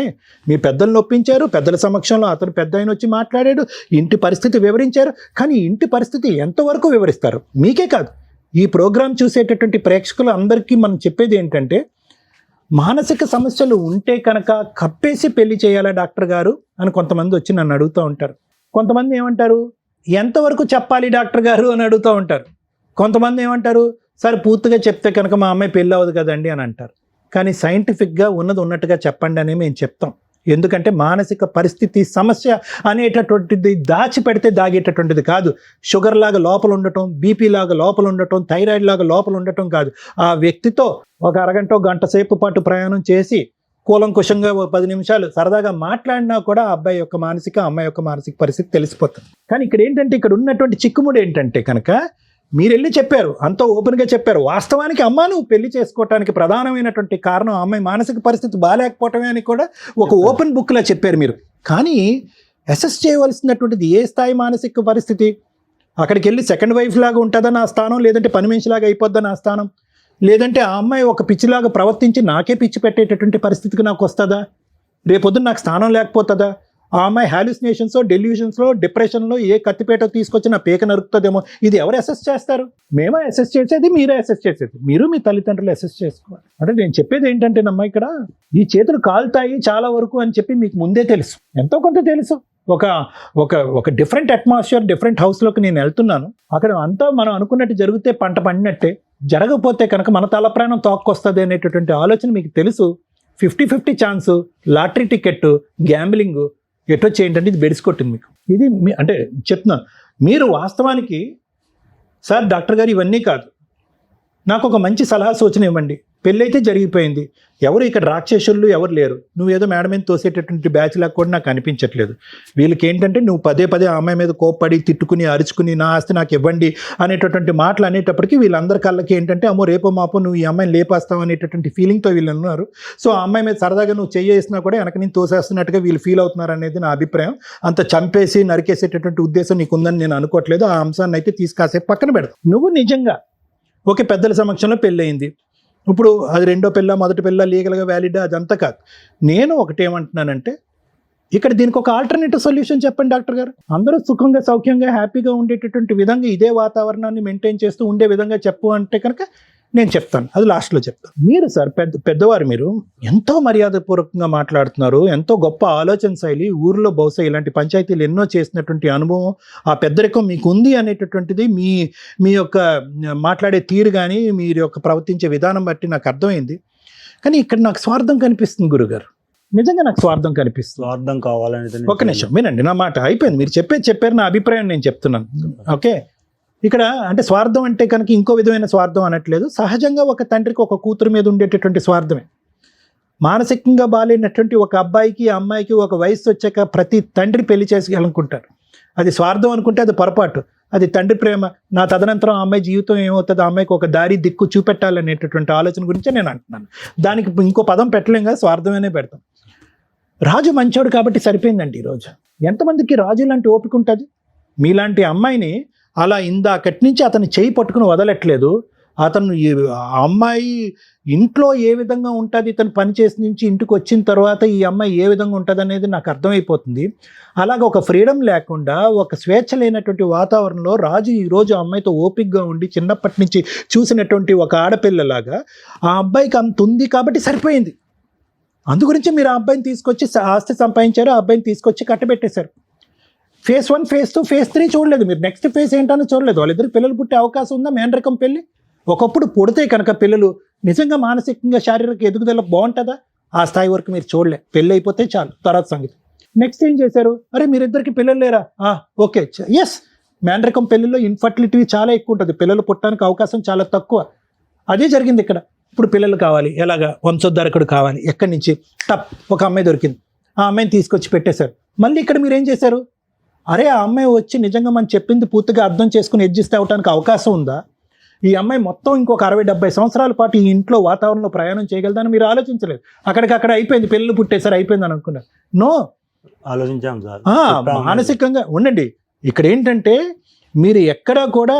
మీ పెద్దలు నొప్పించారు, పెద్దల సమక్షంలో అతను పెద్ద ఆయన వచ్చి మాట్లాడాడు, ఇంటి పరిస్థితి వివరించారు. కానీ ఇంటి పరిస్థితి ఎంతవరకు వివరిస్తారు? మీకే కాదు, ఈ ప్రోగ్రాం చూసేటటువంటి ప్రేక్షకులు అందరికీ మనం చెప్పేది ఏంటంటే, మానసిక సమస్యలు ఉంటే కనుక కప్పేసి పెళ్లి చేయాలా డాక్టర్ గారు అని కొంతమంది వచ్చి నన్ను అడుగుతూ ఉంటారు. కొంతమంది ఏమంటారు, ఎంతవరకు చెప్పాలి డాక్టర్ గారు అని అడుగుతూ ఉంటారు. కొంతమంది ఏమంటారు, సరే పూర్తిగా చెప్తే కనుక మా అమ్మాయి పెళ్ళి అవ్వదు కదండి అని అంటారు. కానీ సైంటిఫిక్గా ఉన్నది ఉన్నట్టుగా చెప్పండి అని మేము చెప్తాం. ఎందుకంటే మానసిక పరిస్థితి సమస్య అనేటటువంటిది దాచిపెడితే దాగేటటువంటిది కాదు. షుగర్ లాగా లోపల ఉండటం, బీపీ లాగా లోపల ఉండటం, థైరాయిడ్ లాగా లోపల ఉండటం కాదు. ఆ వ్యక్తితో ఒక అరగంట గంట సేపు పాటు ప్రయాణం చేసి కూలంకుషంగా 10 నిమిషాలు సరదాగా మాట్లాడినా కూడా ఆ అబ్బాయి యొక్క మానసిక, అమ్మాయి యొక్క మానసిక పరిస్థితి తెలిసిపోతుంది. కానీ ఇక్కడ ఏంటంటే, ఇక్కడ ఉన్నటువంటి చిక్కుముడి ఏంటంటే కనుక మీరు వెళ్ళి చెప్పారు, అంత ఓపెన్గా చెప్పారు. వాస్తవానికి అమ్మ నువ్వు పెళ్లి చేసుకోవటానికి ప్రధానమైనటువంటి కారణం ఆ అమ్మాయి మానసిక పరిస్థితి బాగాలేకపోవటమే అని కూడా ఒక ఓపెన్ బుక్లా చెప్పారు మీరు. కానీ అసెస్ చేయవలసినటువంటిది ఏ స్థాయి మానసిక పరిస్థితి? అక్కడికి వెళ్ళి సెకండ్ వైఫ్ లాగా ఉంటుందా నా స్థానం, లేదంటే పని మనిషిలాగా అయిపోద్దా నా స్థానం, లేదంటే ఆ అమ్మాయి ఒక పిచ్చిలాగా ప్రవర్తించి నాకే పిచ్చి పెట్టేటటువంటి పరిస్థితికి నాకు వస్తుందా? రేపొద్దున నాకు స్థానం లేకపోతుందా? ఆ అమ్మాయి హాలుసినేషన్స్ డెల్యూషన్స్లో డిప్రెషన్లో ఏ కత్తిపేట తీసుకొచ్చి నా పేక నరుకుతుందేమో, ఇది ఎవరు అసెస్ చేస్తారు? మేమే అసెస్ చేసేది, మీరే అసెస్ చేసేది. మీరు మీ తల్లిదండ్రులు అసెస్ చేసుకోవాలి. అంటే నేను చెప్పేది ఏంటంటేనమ్మా, ఇక్కడ ఈ చేతులు కాలుతాయి చాలా వరకు అని చెప్పి మీకు ముందే తెలుసు, ఎంతో కొంత తెలుసు. ఒక ఒక ఒక డిఫరెంట్ అట్మాస్ఫియర్, డిఫరెంట్ హౌస్లోకి నేను వెళ్తున్నాను. అక్కడ అంతా మనం అనుకున్నట్టు జరిగితే పంట పండినట్టే, జరగకపోతే కనుక మన తల ప్రాణం తోక్కొస్తుంది అనేటటువంటి ఆలోచన మీకు తెలుసు. 50-50 ఛాన్స్, లాటరీ టికెట్, గ్యాంబ్లింగ్ ఎటొచ్చి ఏంటంటే ఇది బెడిసికొట్టింది మీకు. ఇది అంటే చెప్తున్నాను, మీరు వాస్తవానికి సార్ డాక్టర్ గారు ఇవన్నీ కాదు, నాకు ఒక మంచి సలహా సూచన ఇవ్వండి. పెళ్ళి అయితే జరిగిపోయింది, ఎవరు ఇక్కడ రాక్షసులు ఎవరు లేరు. నువ్వేదో మేడం మీద తోసేటటువంటి బ్యాచ్ లాగా కూడా నాకు అనిపించట్లేదు. వీళ్ళకి ఏంటంటే నువ్వు పదే పదే ఆ అమ్మాయి మీద కోప్పడి తిట్టుకుని అరుచుకుని నా ఆస్తి నాకు ఇవ్వండి అనేటటువంటి మాటలు అనేటప్పటికీ వీళ్ళందరి కళ్ళకి ఏంటంటే అమ్మో రేపో మాపో నువ్వు ఈ అమ్మాయిని లేపేస్తావు అనేటటువంటి ఫీలింగ్తో వీళ్ళు ఉన్నారు. సో ఆ అమ్మాయి మీద సరదాగా నువ్వు చేసినా కూడా వెనక నేను తోసేస్తున్నట్టుగా వీళ్ళు ఫీల్ అవుతున్నారు అనేది నా అభిప్రాయం. అంత చంపేసి నరికేసేటటువంటి ఉద్దేశం నీకుందని నేను అనుకోవట్లేదు. ఆ అంశాన్ని అయితే తీసుకాసేపు పక్కన పెడతావు. నువ్వు నిజంగా ఓకే పెద్దల సమక్షంలో పెళ్ళయింది, ఇప్పుడు అది రెండో పిల్ల మొదటి పిల్ల లీగల్గా వ్యాలిడా అదంతా కాదు. నేను ఒకటేమంటున్నానంటే ఇక్కడ దీనికి ఒక ఆల్టర్నేటివ్ సొల్యూషన్ చెప్పండి డాక్టర్ గారు. అందరూ సుఖంగా సౌఖ్యంగా హ్యాపీగా ఉండేటటువంటి విధంగా ఇదే వాతావరణాన్ని మెయింటైన్ చేస్తూ ఉండే విధంగా చెప్పు అంటే కనుక నేను చెప్తాను, అది లాస్ట్లో చెప్తాను. మీరు సార్ పెద్దవారు, మీరు ఎంతో మర్యాదపూర్వకంగా మాట్లాడుతున్నారు, ఎంతో గొప్ప ఆలోచన శైలి, ఊరిలో బహుశా ఇలాంటి పంచాయతీలు ఎన్నో చేసినటువంటి అనుభవం, ఆ పెద్దరికం మీకు ఉంది అనేటటువంటిది మీ యొక్క మాట్లాడే తీరు కానీ మీరు యొక్క ప్రవర్తించే విధానం బట్టి నాకు అర్థమైంది. కానీ ఇక్కడ నాకు స్వార్థం కనిపిస్తుంది గురుగారు, నిజంగా నాకు స్వార్థం కనిపిస్తుంది. స్వార్థం కావాలని ఒక్క నిమిషం వినండి, నా మాట అయిపోయింది, మీరు చెప్పారు, నా అభిప్రాయం నేను చెప్తున్నాను. ఓకే, ఇక్కడ అంటే స్వార్థం అంటే కనుక ఇంకో విధమైన స్వార్థం అనట్లేదు. సహజంగా ఒక తండ్రికి ఒక కూతురు మీద ఉండేటటువంటి స్వార్థమే. మానసికంగా బాగాలేనటువంటి ఒక అబ్బాయికి అమ్మాయికి ఒక వయసు వచ్చాక ప్రతి తండ్రి పెళ్లి చేసుకోవాలనుకుంటారు. అది స్వార్థం అనుకుంటే అది పొరపాటు, అది తండ్రి ప్రేమ. నా తదనంతరం ఆ అమ్మాయి జీవితం ఏమవుతుంది, ఆ అమ్మాయికి ఒక దారి దిక్కు చూపెట్టాలనేటటువంటి ఆలోచన గురించే నేను అంటున్నాను. దానికి ఇంకో పదం పెట్టలేం కదా, స్వార్థమనే పెడతాం. రాజు మంచోడు కాబట్టి సరిపోయిందండి. ఈరోజు ఎంతమందికి రాజు లాంటి ఓపిక ఉంటుంది? మీలాంటి అమ్మాయిని అలా ఇందాకటి నుంచి అతను చేయి పట్టుకుని వదలట్లేదు. అతను అమ్మాయి ఇంట్లో ఏ విధంగా ఉంటుంది, ఇతను పనిచేసి నుంచి ఇంటికి వచ్చిన తర్వాత ఈ అమ్మాయి ఏ విధంగా ఉంటుంది అనేది నాకు అర్థమైపోతుంది. అలాగ ఒక ఫ్రీడమ్ లేకుండా, ఒక స్వేచ్ఛ లేనటువంటి వాతావరణంలో రాజు ఈరోజు అమ్మాయితో ఓపికగా ఉండి చిన్నప్పటి నుంచి చూసినటువంటి ఒక ఆడపిల్లలాగా ఆ అబ్బాయికి అంత ఉంది కాబట్టి సరిపోయింది. అందుగురించి మీరు ఆ అబ్బాయిని తీసుకొచ్చి ఆస్తి సంపాదించారు, ఆ అబ్బాయిని తీసుకొచ్చి కట్టబెట్టేశారు. ఫేజ్ 1, ఫేజ్ 2, ఫేజ్ 3 చూడలేదు మీరు, నెక్స్ట్ ఫేజ్ ఏంటని చూడలేదు. వాళ్ళిద్దరు పిల్లలు పుట్టే అవకాశం ఉందా? మేనరకం పెళ్ళి ఒకప్పుడు పుడితే కనుక పిల్లలు నిజంగా మానసికంగా శారీరక ఎదుగుదల బాగుంటుందా? ఆ స్థాయి వరకు మీరు చూడలే. పెళ్ళి అయిపోతే చాలు, తర్వాత సంగతి. నెక్స్ట్ ఏం చేశారు? అరే మీరిద్దరికి పిల్లలు లేరా? ఓకే, ఎస్, మేనరకం పెళ్ళిలో ఇన్ఫర్టిలిటీ చాలా ఎక్కువ ఉంటుంది, పిల్లలు పుట్టడానికి అవకాశం చాలా తక్కువ. అదే జరిగింది ఇక్కడ. ఇప్పుడు పిల్లలు కావాలి, ఎలాగా? వంశోద్ధరకుడు కావాలి. ఎక్కడి నుంచి? ఒక అమ్మాయి దొరికింది, ఆ అమ్మాయిని తీసుకొచ్చి పెట్టేశారు. మళ్ళీ ఇక్కడ మీరు ఏం చేశారు? అరే ఆ అమ్మాయి వచ్చి నిజంగా మనం చెప్పింది పూర్తిగా అర్థం చేసుకుని అడ్జస్ట్ అవ్వడానికి అవకాశం ఉందా? ఈ అమ్మాయి మొత్తం ఇంకొక 60-70 సంవత్సరాల పాటు ఈ ఇంట్లో వాతావరణంలో ప్రయాణం చేయగలదని మీరు ఆలోచించలేదు. అక్కడికక్కడ అయిపోయింది, పిల్లలు పుట్టేసారి అయిపోయింది అని అనుకున్నారు. నో, ఆలోచించాం సార్. మానసికంగా ఉండండి. ఇక్కడ ఏంటంటే మీరు ఎక్కడా కూడా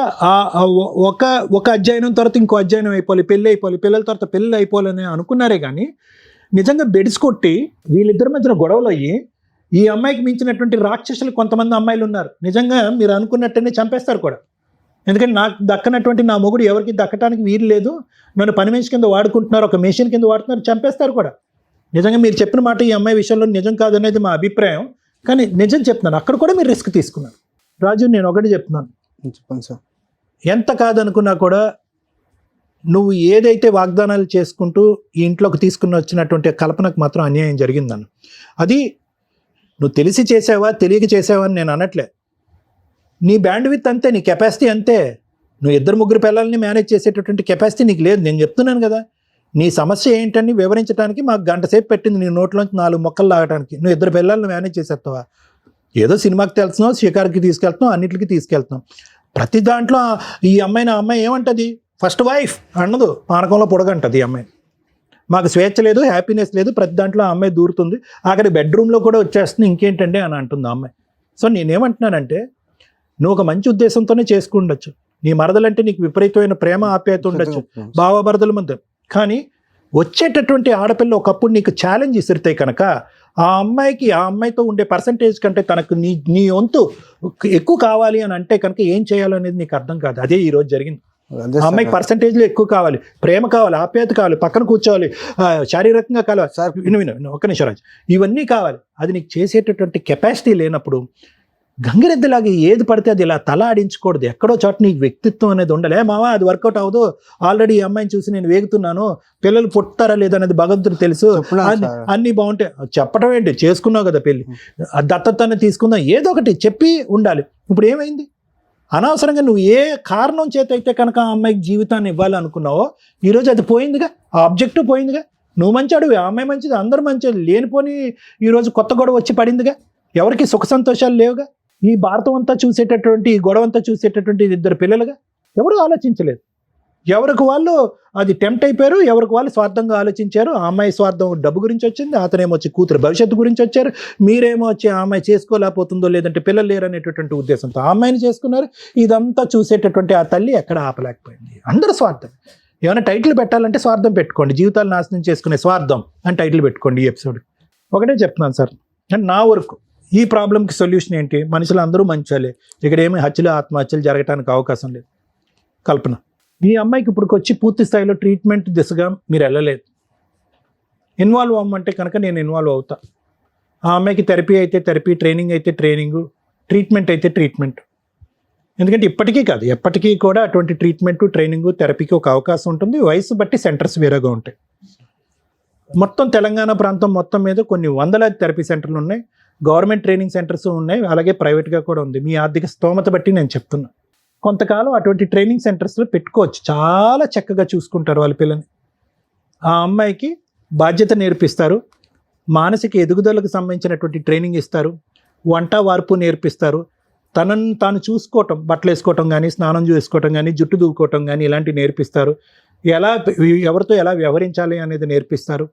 ఒక అధ్యయనం తర్వాత ఇంకో అధ్యయనం అయిపోవాలి, పెళ్ళి అయిపోవాలి, పిల్లల తర్వాత పెళ్ళి అయిపోవాలని అనుకున్నారే కానీ నిజంగా బెడిసికొట్టి వీళ్ళిద్దరి మధ్యన గొడవలు అయ్యి ఈ అమ్మాయికి మించినటువంటి రాక్షసులు కొంతమంది అమ్మాయిలు ఉన్నారు. నిజంగా మీరు అనుకున్నట్టనే చంపేస్తారు కూడా. ఎందుకంటే నాకు దక్కనటువంటి నా మొగుడు ఎవరికి దక్కడానికి వీలు లేదు, నన్ను పని మనిషి కింద వాడుకుంటున్నారు, ఒక మెషిన్ కింద వాడుతున్నారు, చంపేస్తారు కూడా. నిజంగా మీరు చెప్పిన మాట ఈ అమ్మాయి విషయంలో నిజం కాదనేది మా అభిప్రాయం. కానీ నిజం చెప్తున్నాను, అక్కడ కూడా మీరు రిస్క్ తీసుకున్నారు. రాజు నేను ఒకటి చెప్తున్నాను, చెప్పండి సార్. ఎంత కాదనుకున్నా కూడా నువ్వు ఏదైతే వాగ్దానాలు చేసుకుంటూ ఈ ఇంట్లోకి తీసుకుని వచ్చినటువంటి కల్పనకు మాత్రం అన్యాయం జరిగిందన్న. అది నువ్వు తెలిసి చేసావా తెలియక చేసావా అని నేను అనట్లే. నీ బ్యాండ్ విత్ అంతే, నీ కెపాసిటీ అంతే. నువ్వు 2-3 పిల్లల్ని మేనేజ్ చేసేటటువంటి కెపాసిటీ నీకు లేదు. నేను చెప్తున్నాను కదా, నీ సమస్య ఏంటని వివరించడానికి మాకు 1 గంట సేపు పెట్టింది నీ నోట్లోంచి 4 మొక్కలు లాగడానికి. నువ్వు 2 పిల్లల్ని మేనేజ్ చేసేస్తావా? ఏదో సినిమాకి తెలుస్తున్నావు, షికార్కి తీసుకెళ్తున్నావు, అన్నిటికీ తీసుకెళ్తున్నావు. ప్రతి దాంట్లో ఈ అమ్మాయి ఏమంటుంది? ఫస్ట్ వైఫ్ అన్నదు, పానకంలో పొడగంటది ఈ అమ్మాయి. మాకు స్వేచ్ఛ లేదు, హ్యాపీనెస్ లేదు, ప్రతి దాంట్లో ఆ అమ్మాయి దూరుతుంది, అక్కడ బెడ్రూమ్లో కూడా వచ్చేస్తుంది, ఇంకేంటంటే అని అంటుంది ఆ అమ్మాయి. సో నేనేమంటున్నానంటే నువ్వు ఒక మంచి ఉద్దేశంతోనే చేసుకుండొచ్చు. నీ మరదలంటే నీకు విపరీతమైన ప్రేమ ఆప్యాయత ఉండొచ్చు, బావబరదల మధ్య. కానీ వచ్చేటటువంటి ఆడపిల్ల ఒకప్పుడు నీకు ఛాలెంజ్ ఇసిరితే కనుక ఆ అమ్మాయితో ఉండే పర్సంటేజ్ కంటే తనకు నీ వంతు ఎక్కువ కావాలి అని అంటే కనుక ఏం చేయాలనేది నీకు అర్థం కాదు. అదే ఈ రోజు జరిగింది. అదే ఆ అమ్మాయికి సార్. పర్సంటేజ్లో ఎక్కువ కావాలి, ప్రేమ కావాలి, ఆప్యాయత కావాలి, పక్కన కూర్చోవాలి, శారీరకంగా కావాలి. సార్ విను ఒక్క నిమిషం రాజు, ఇవన్నీ కావాలి. అది నీకు చేసేటటువంటి కెపాసిటీ లేనప్పుడు గంగిరెద్దులాగా ఏది పడితే అది ఇలా తల ఆడించకూడదు. ఎక్కడో చోట నీకు వ్యక్తిత్వం అనేది ఉండాలి. మావా అది వర్కౌట్ అవ్వదు, ఆల్రెడీ ఈ అమ్మాయిని చూసి నేను వేగుతున్నాను, పిల్లలు పుట్టారా లేదనేది భగవంతుడు తెలుసు, చెప్తున్నాను సార్. అన్నీ బాగుంటాయి. చెప్పడం ఏంటి, చేసుకున్నావు కదా పెళ్ళి, దత్తతని తీసుకుందాం, ఏదో ఒకటి చెప్పి ఉండాలి. ఇప్పుడు ఏమైంది, అనవసరంగా నువ్వు ఏ కారణం చేత అయితే కనుక ఆ అమ్మాయికి జీవితాన్ని ఇవ్వాలనుకున్నావో ఈరోజు అది పోయిందిగా, ఆ ఆబ్జెక్టివ్ పోయిందిగా. నువ్వు మంచాడు, ఆ అమ్మాయి మంచిది, అందరూ మంచిది, లేనిపోని ఈరోజు కొత్త గొడవ వచ్చి పడిందిగా. ఎవరికి సుఖ సంతోషాలు లేవుగా. ఈ భారతం అంతా చూసేటటువంటి, ఈ గొడవ అంతా చూసేటటువంటి 2 పిల్లలుగా. ఎవరు ఆలోచించలేదు, ఎవరికి వాళ్ళు అది టెంప్ట్ అయిపోయారు, ఎవరికి వాళ్ళు స్వార్థంగా ఆలోచించారు. ఆ అమ్మాయి స్వార్థం డబ్బు గురించి వచ్చింది, అతనేమో వచ్చి కూతురు భవిష్యత్తు గురించి వచ్చారు, మీరేమో వచ్చి ఆ అమ్మాయి చేసుకోలేకపోతుందో లేదంటే పిల్లలు లేరనేటటువంటి ఉద్దేశంతో ఆ అమ్మాయిని చేసుకున్నారు. ఇదంతా చూసేటటువంటి ఆ తల్లి ఎక్కడ ఆపలేకపోయింది. అందరూ స్వార్థం. ఏమైనా టైటిల్ పెట్టాలంటే స్వార్థం పెట్టుకోండి, జీవితాలు నాశనం చేసుకునే స్వార్థం అని టైటిల్ పెట్టుకోండి. ఈ ఎపిసోడ్ ఒకటే చెప్తున్నాను సార్, అంటే నా వరకు ఈ ప్రాబ్లంకి సొల్యూషన్ ఏంటి, మనుషులు అందరూ మంచోలే, ఇక్కడ ఏమి హత్యలు ఆత్మహత్యలు జరగడానికి అవకాశం లేదు. కల్పన, ఈ అమ్మాయికి ఇప్పుడు వచ్చి పూర్తి స్థాయిలో ట్రీట్మెంట్ దిశగా మీరు వెళ్ళలేదు. ఇన్వాల్వ్ అవ్వమంటే కనుక నేను ఇన్వాల్వ్ అవుతా. ఆ అమ్మాయికి థెరపీ అయితే థెరపీ, ట్రైనింగ్ అయితే ట్రైనింగు, ట్రీట్మెంట్ అయితే ట్రీట్మెంట్. ఎందుకంటే ఇప్పటికీ కాదు, ఎప్పటికీ కూడా అటువంటి ట్రీట్మెంట్, ట్రైనింగ్, థెరపీకి ఒక అవకాశం ఉంటుంది. వయసు బట్టి సెంటర్స్ వేరేగా ఉంటాయి. మొత్తం తెలంగాణ ప్రాంతం మొత్తం మీద కొన్ని వందలాది థెరపీ సెంటర్లు ఉన్నాయి, గవర్నమెంట్ ట్రైనింగ్ సెంటర్స్ ఉన్నాయి, అలాగే ప్రైవేట్గా కూడా ఉంది. మీ ఆర్థిక స్తోమత బట్టి నేను చెప్తున్నా. కొంతకాలం అటువంటి ట్రైనింగ్ సెంటర్స్లో పెట్టుకోవచ్చు, చాలా చక్కగా చూసుకుంటారు వాళ్ళ పిల్లని. ఆ అమ్మాయికి బాధ్యత నేర్పిస్తారు, మానసిక ఎదుగుదలకు సంబంధించినటువంటి ట్రైనింగ్ ఇస్తారు, వంట వార్పు నేర్పిస్తారు, తనను తాను చూసుకోవటం, బట్టలు వేసుకోవటం కానీ, స్నానం చేసుకోవటం కానీ, జుట్టు దూకోవటం కానీ ఇలాంటివి నేర్పిస్తారు. ఎవరితో ఎలా వ్యవహరించాలి అనేది నేర్పిస్తారు.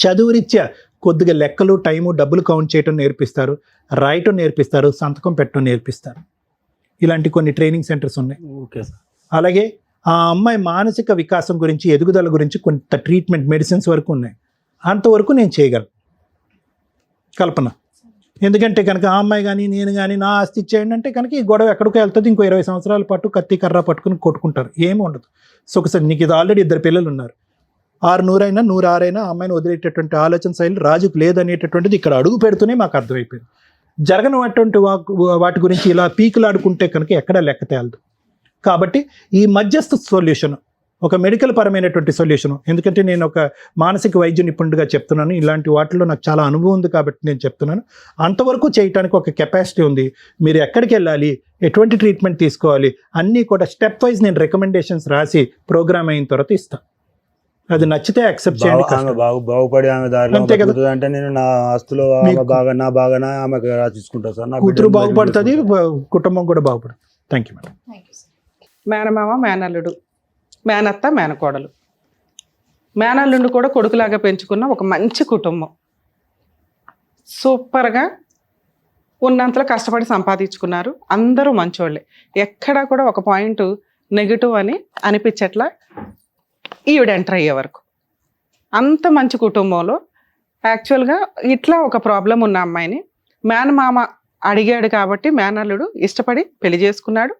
చదువు రీత్యా కొద్దిగా లెక్కలు, టైము, డబ్బులు కౌంట్ చేయటం నేర్పిస్తారు, రాయటం నేర్పిస్తారు, సంతకం పెట్టడం నేర్పిస్తారు. ఇలాంటి కొన్ని ట్రైనింగ్ సెంటర్స్ ఉన్నాయి. Okay sir. అలాగే ఆ అమ్మాయి మానసిక వికాసం గురించి, ఎదుగుదల గురించి కొంత ట్రీట్మెంట్, మెడిసిన్స్ వరకు ఉన్నాయి. అంతవరకు నేను చేయగలను కల్పన. ఎందుకంటే కనుక ఆ అమ్మాయి కానీ నేను కానీ నా ఆస్తి ఇచ్చేయండి అంటే కనుక ఈ గొడవ ఎక్కడికో వెళ్తుంది. ఇంకో 20 సంవత్సరాల పాటు కత్తి కర్ర పట్టుకుని కొట్టుకుంటారు, ఏమి ఉండదు. సుఖసం నీకు ఇది ఆల్రెడీ 2 పిల్లలు ఉన్నారు. 600 అయినా 106 అయినా ఆ అమ్మాయిని వదిలేటటువంటి ఆలోచన శైలి రాజుకు లేదనేటటువంటిది ఇక్కడ అడుగు పెడుతూనే మాకు అర్థమైపోయింది. జరగనటువంటి వాటి గురించి ఇలా పీకులాడుకుంటే కనుక ఎక్కడ లెక్క తేలదు. కాబట్టి ఈ మధ్యస్థ సొల్యూషన్, ఒక మెడికల్ పరమైనటువంటి సొల్యూషన్. ఎందుకంటే నేను ఒక మానసిక వైద్య నిపుణుడిగా చెప్తున్నాను, ఇలాంటి వాటిలో నాకు చాలా అనుభవం ఉంది కాబట్టి నేను చెప్తున్నాను. అంతవరకు చేయడానికి ఒక కెపాసిటీ ఉంది. మీరు ఎక్కడికి వెళ్ళాలి, ఎటువంటి ట్రీట్మెంట్ తీసుకోవాలి అన్నీ కూడా స్టెప్ వైజ్ నేను రికమెండేషన్స్ రాసి ప్రోగ్రామ్ అయిన తర్వాత ఇస్తాను. అది నచ్చితే యాక్సెప్ట్ చేయండి. బాగుపడి ఆమె దారిలో అంతే కదా. అంటే నేను నా ఆస్తులో బాగా ఆమెకు రాసిచ్చుకుంటా సార్. నా కూతురు బాగుపడుతుంది, కుటుంబం కూడా బాగుపడుతుంది. Thank you madam. మేనమామ, మేనల్లుడు, మేనత్త, మేనకోడలు, మేనల్లుండు కూడా కొడుకులాగా పెంచుకున్న ఒక మంచి కుటుంబం. సూపర్గా ఉన్నంతలో కష్టపడి సంపాదించుకున్నారు. అందరూ మంచోళ్ళే, ఎక్కడా కూడా ఒక పాయింట్ నెగిటివ్ అని అనిపించట్లా ఈవిడ ఎంటర్ అయ్యే వరకు. అంత మంచి కుటుంబంలో యాక్చువల్గా ఇట్లా ఒక ప్రాబ్లం ఉన్న అమ్మాయిని మేనమామ అడిగాడు కాబట్టి మేనల్లుడు ఇష్టపడి పెళ్లి చేసుకున్నాడు.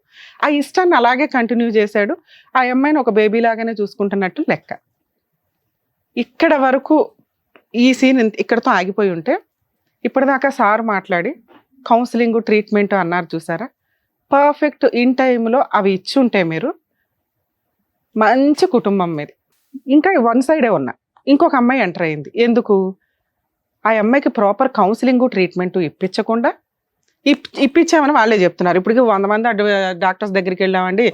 ఆ ఇష్టాన్ని అలాగే కంటిన్యూ చేశాడు. ఆ అమ్మాయిని ఒక బేబీ లాగానే చూసుకుంటున్నట్టు లెక్క. ఇక్కడ వరకు ఈ సీన్ ఇక్కడతో ఆగిపోయి ఉంటే, ఇప్పటిదాకా సార్ మాట్లాడి కౌన్సిలింగ్, ట్రీట్మెంట్ అన్నారు చూసారా, పర్ఫెక్ట్ ఇన్ టైంలో అవి ఇచ్చి ఉంటే మీరు మంచి కుటుంబం మీద. ఇంకా 1 సైడే ఉన్నా ఇంకొక అమ్మాయి ఎంటర్ అయింది. ఎందుకు? ఆ అమ్మాయికి ప్రాపర్ కౌన్సిలింగ్, ట్రీట్మెంట్ ఇప్పించకుండా, ఇప్పించామని వాళ్ళే చెప్తున్నారు. ఇప్పటికి 100 మంది డాక్టర్స్ దగ్గరికి వెళ్ళామండి,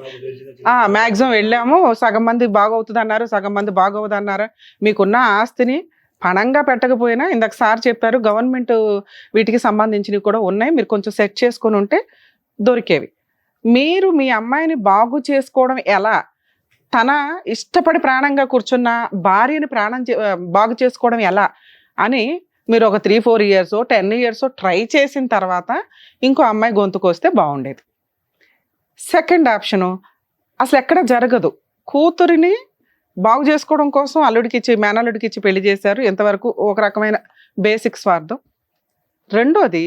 మ్యాక్సిమం వెళ్ళాము, సగం మంది బాగవుతుంది అన్నారు, సగం మంది బాగోవద్దు అన్నారు. మీకున్న ఆస్తిని పణంగా పెట్టకపోయినా, ఇందాక సార్ చెప్పారు గవర్నమెంట్ వీటికి సంబంధించినవి కూడా ఉన్నాయి, మీరు కొంచెం సెట్ చేసుకొని ఉంటే దొరికేవి. మీరు మీ అమ్మాయిని బాగు చేసుకోవడం ఎలా? తన ఇష్టపడి ప్రాణంగా కూర్చున్న భార్యని బాగు చేసుకోవడం ఎలా అని మీరు ఒక 3-4 years 10 years ట్రై చేసిన తర్వాత ఇంకో అమ్మాయి గొంతుకు వస్తే బాగుండేది. సెకండ్ ఆప్షను అసలు ఎక్కడ జరగదు. కూతురిని బాగు చేసుకోవడం కోసం అల్లుడికి ఇచ్చి, మేనల్లుడికి ఇచ్చి పెళ్లి చేశారు. ఎంతవరకు ఒక రకమైన బేసిక్ స్వార్థం. రెండోది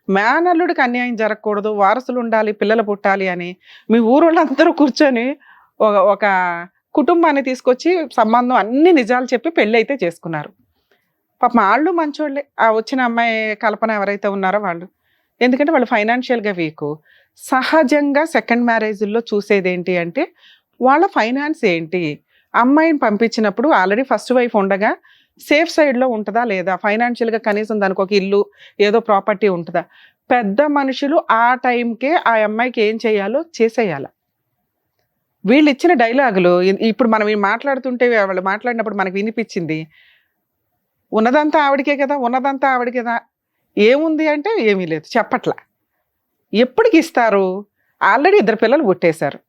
మేనల్లుడికి అన్యాయం జరగకూడదు, వారసులు ఉండాలి, పిల్లలు పుట్టాలి అని మీ ఊరోళ్ళందరూ కూర్చొని ఒక కుటుంబాన్ని తీసుకొచ్చి సంబంధం అన్ని నిజాలు చెప్పి పెళ్ళి అయితే చేసుకున్నారు. పాపం వాళ్ళు మంచోళ్ళే, ఆ వచ్చిన అమ్మాయి కల్పన ఎవరైతే ఉన్నారో వాళ్ళు. ఎందుకంటే వాళ్ళు ఫైనాన్షియల్గా వీక్. సహజంగా సెకండ్ మ్యారేజ్లో చూసేది ఏంటి అంటే వాళ్ళ ఫైనాన్స్ ఏంటి, అమ్మాయిని పంపించినప్పుడు ఆల్రెడీ ఫస్ట్ వైఫ్ ఉండగా సేఫ్ సైడ్లో ఉంటుందా లేదా, ఫైనాన్షియల్గా కనీసం దానికి ఒక ఇల్లు ఏదో ప్రాపర్టీ ఉంటుందా. పెద్ద మనుషులు ఆ టైంకే ఆ అమ్మాయికి ఏం చేయాలో చేసేయాలి. వీళ్ళు ఇచ్చిన డైలాగులు ఇప్పుడు మనం మాట్లాడుతుంటే వాళ్ళు మాట్లాడినప్పుడు మనకు వినిపించింది, ఉన్నదంతా ఆవిడకే కదా, ఉన్నదంతా ఆవిడకే కదా, ఏముంది అంటే ఏమీ లేదు, చెప్పట్లా. ఎప్పటికి ఇస్తారు, ఆల్రెడీ 2 పిల్లలు పుట్టేశారు.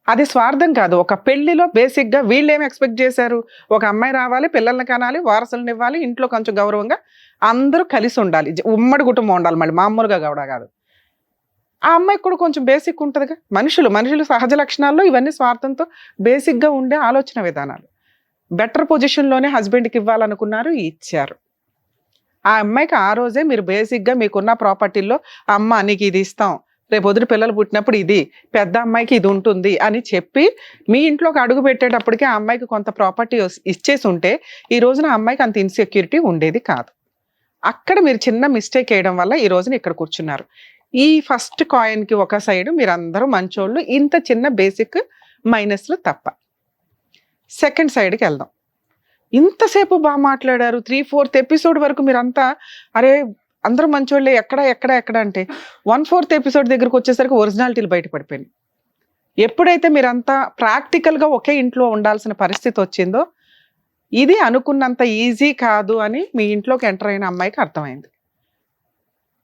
అది స్వార్థం కాదు. ఒక పెళ్లిలో బేసిక్గా వీళ్ళు ఏమి ఎక్స్పెక్ట్ చేశారు, ఒక అమ్మాయి రావాలి, పిల్లల్ని కనాలి, వారసులను ఇవ్వాలి, ఇంట్లో కొంచెం గౌరవంగా అందరూ కలిసి ఉండాలి, ఉమ్మడి కుటుంబం ఉండాలి, మళ్ళీ మామూలుగా కూడా కాదు. ఆ అమ్మాయికి కూడా కొంచెం బేసిక్ ఉంటుందిగా. మనుషులు సహజ లక్షణాల్లో ఇవన్నీ స్వార్థంతో బేసిక్గా ఉండే ఆలోచన విధానాలు. బెటర్ పొజిషన్లోనే హస్బెండ్కి ఇవ్వాలనుకున్నారు, ఇచ్చారు. ఆ అమ్మాయికి ఆ రోజే మీరు బేసిక్గా మీకున్న ప్రాపర్టీల్లో అమ్మ నీకు ఇది ఇస్తాం, రేపు వదిలి పిల్లలు పుట్టినప్పుడు ఇది, పెద్ద అమ్మాయికి ఇది ఉంటుంది అని చెప్పి మీ ఇంట్లోకి అడుగు పెట్టేటప్పటికి ఆ అమ్మాయికి కొంత ప్రాపర్టీ ఇచ్చేసి ఉంటే ఈ రోజున ఆ అమ్మాయికి అంత ఇన్సెక్యూరిటీ ఉండేది కాదు. అక్కడ మీరు చిన్న మిస్టేక్ వేయడం వల్ల ఈ రోజున ఇక్కడ కూర్చున్నారు. ఈ ఫస్ట్ కాయిన్కి ఒక సైడ్ మీరందరూ మంచోళ్ళు, ఇంత చిన్న బేసిక్ మైనస్లు తప్ప. సెకండ్ సైడ్కి వెళ్దాం. ఇంతసేపు బాగా మాట్లాడారు, 3/4 ఎపిసోడ్ వరకు మీరంతా అరే అందరూ మంచోళ్ళే, ఎక్కడ అంటే 1/4 ఎపిసోడ్ దగ్గరకు వచ్చేసరికి ఒరిజినాలిటీలు బయటపడిపోయినాయి. ఎప్పుడైతే మీరంతా ప్రాక్టికల్గా ఒకే ఇంట్లో ఉండాల్సిన పరిస్థితి వచ్చిందో ఇది అనుకున్నంత ఈజీ కాదు అని మీ ఇంట్లోకి ఎంటర్ అయిన అమ్మాయికి అర్థమైంది.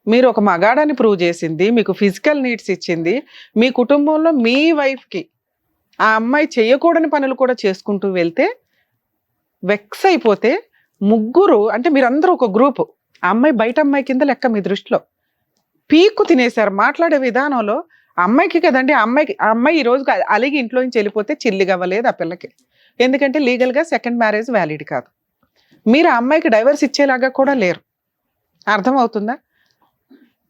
మీరు ఒక మగాడని ప్రూవ్ చేసింది, మీకు ఫిజికల్ నీడ్స్ ఇచ్చింది, మీ కుటుంబంలో మీ వైఫ్కి ఆ అమ్మాయి చేయకూడని పనులు కూడా చేసుకుంటూ వెళ్తే వెక్స్ అయిపోతే ముగ్గురు అంటే మీరందరూ ఒక గ్రూపు, ఆ అమ్మాయి బయట అమ్మాయి కింద లెక్క మీ దృష్టిలో పీక్కు తినేశారు మాట్లాడే విధానంలో. అమ్మాయికి కదండి, ఆ అమ్మాయి ఈ రోజు అలిగి ఇంట్లో నుంచి వెళ్ళిపోతే చిల్లిగా అవ్వలేదు ఆ పిల్లకి, ఎందుకంటే లీగల్గా సెకండ్ మ్యారేజ్ వ్యాలిడ్ కాదు. మీరు ఆ అమ్మాయికి డైవర్స్ ఇచ్చేలాగా కూడా లేరు. అర్థమవుతుందా?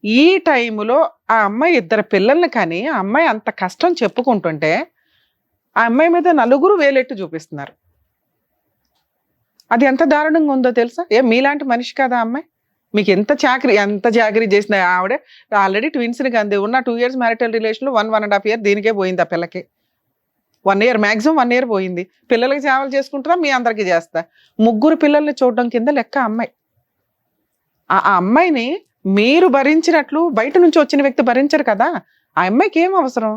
ఈ టైంలో ఆ అమ్మాయి 2 పిల్లల్ని కానీ ఆ అమ్మాయి అంత కష్టం చెప్పుకుంటుంటే ఆ అమ్మాయి మీద 4 వేలెట్టు చూపిస్తున్నారు. అది ఎంత దారుణంగా ఉందో తెలుసా? మీలాంటి మనిషి కదా అమ్మాయి, మీకు ఎంత చాకరీ చేసిన ఆవిడ ఆల్రెడీ ట్విన్స్ని కంది ఉన్న 2 years మ్యారిటల్ రిలేషన్లో 1.5 year దీనికే పోయింది. ఆ పిల్లకి 1 year మ్యాక్సిమం 1 year పోయింది. పిల్లలకి సేవలు చేసుకుంటారా, మీ అందరికీ చేస్తా. 3 పిల్లల్ని చూడడం కింద లెక్క అమ్మాయి. ఆ అమ్మాయిని మీరు భరించినట్లు బయట నుంచి వచ్చిన వ్యక్తి భరించరు కదా. ఆ అమ్మాయికి ఏం అవసరం?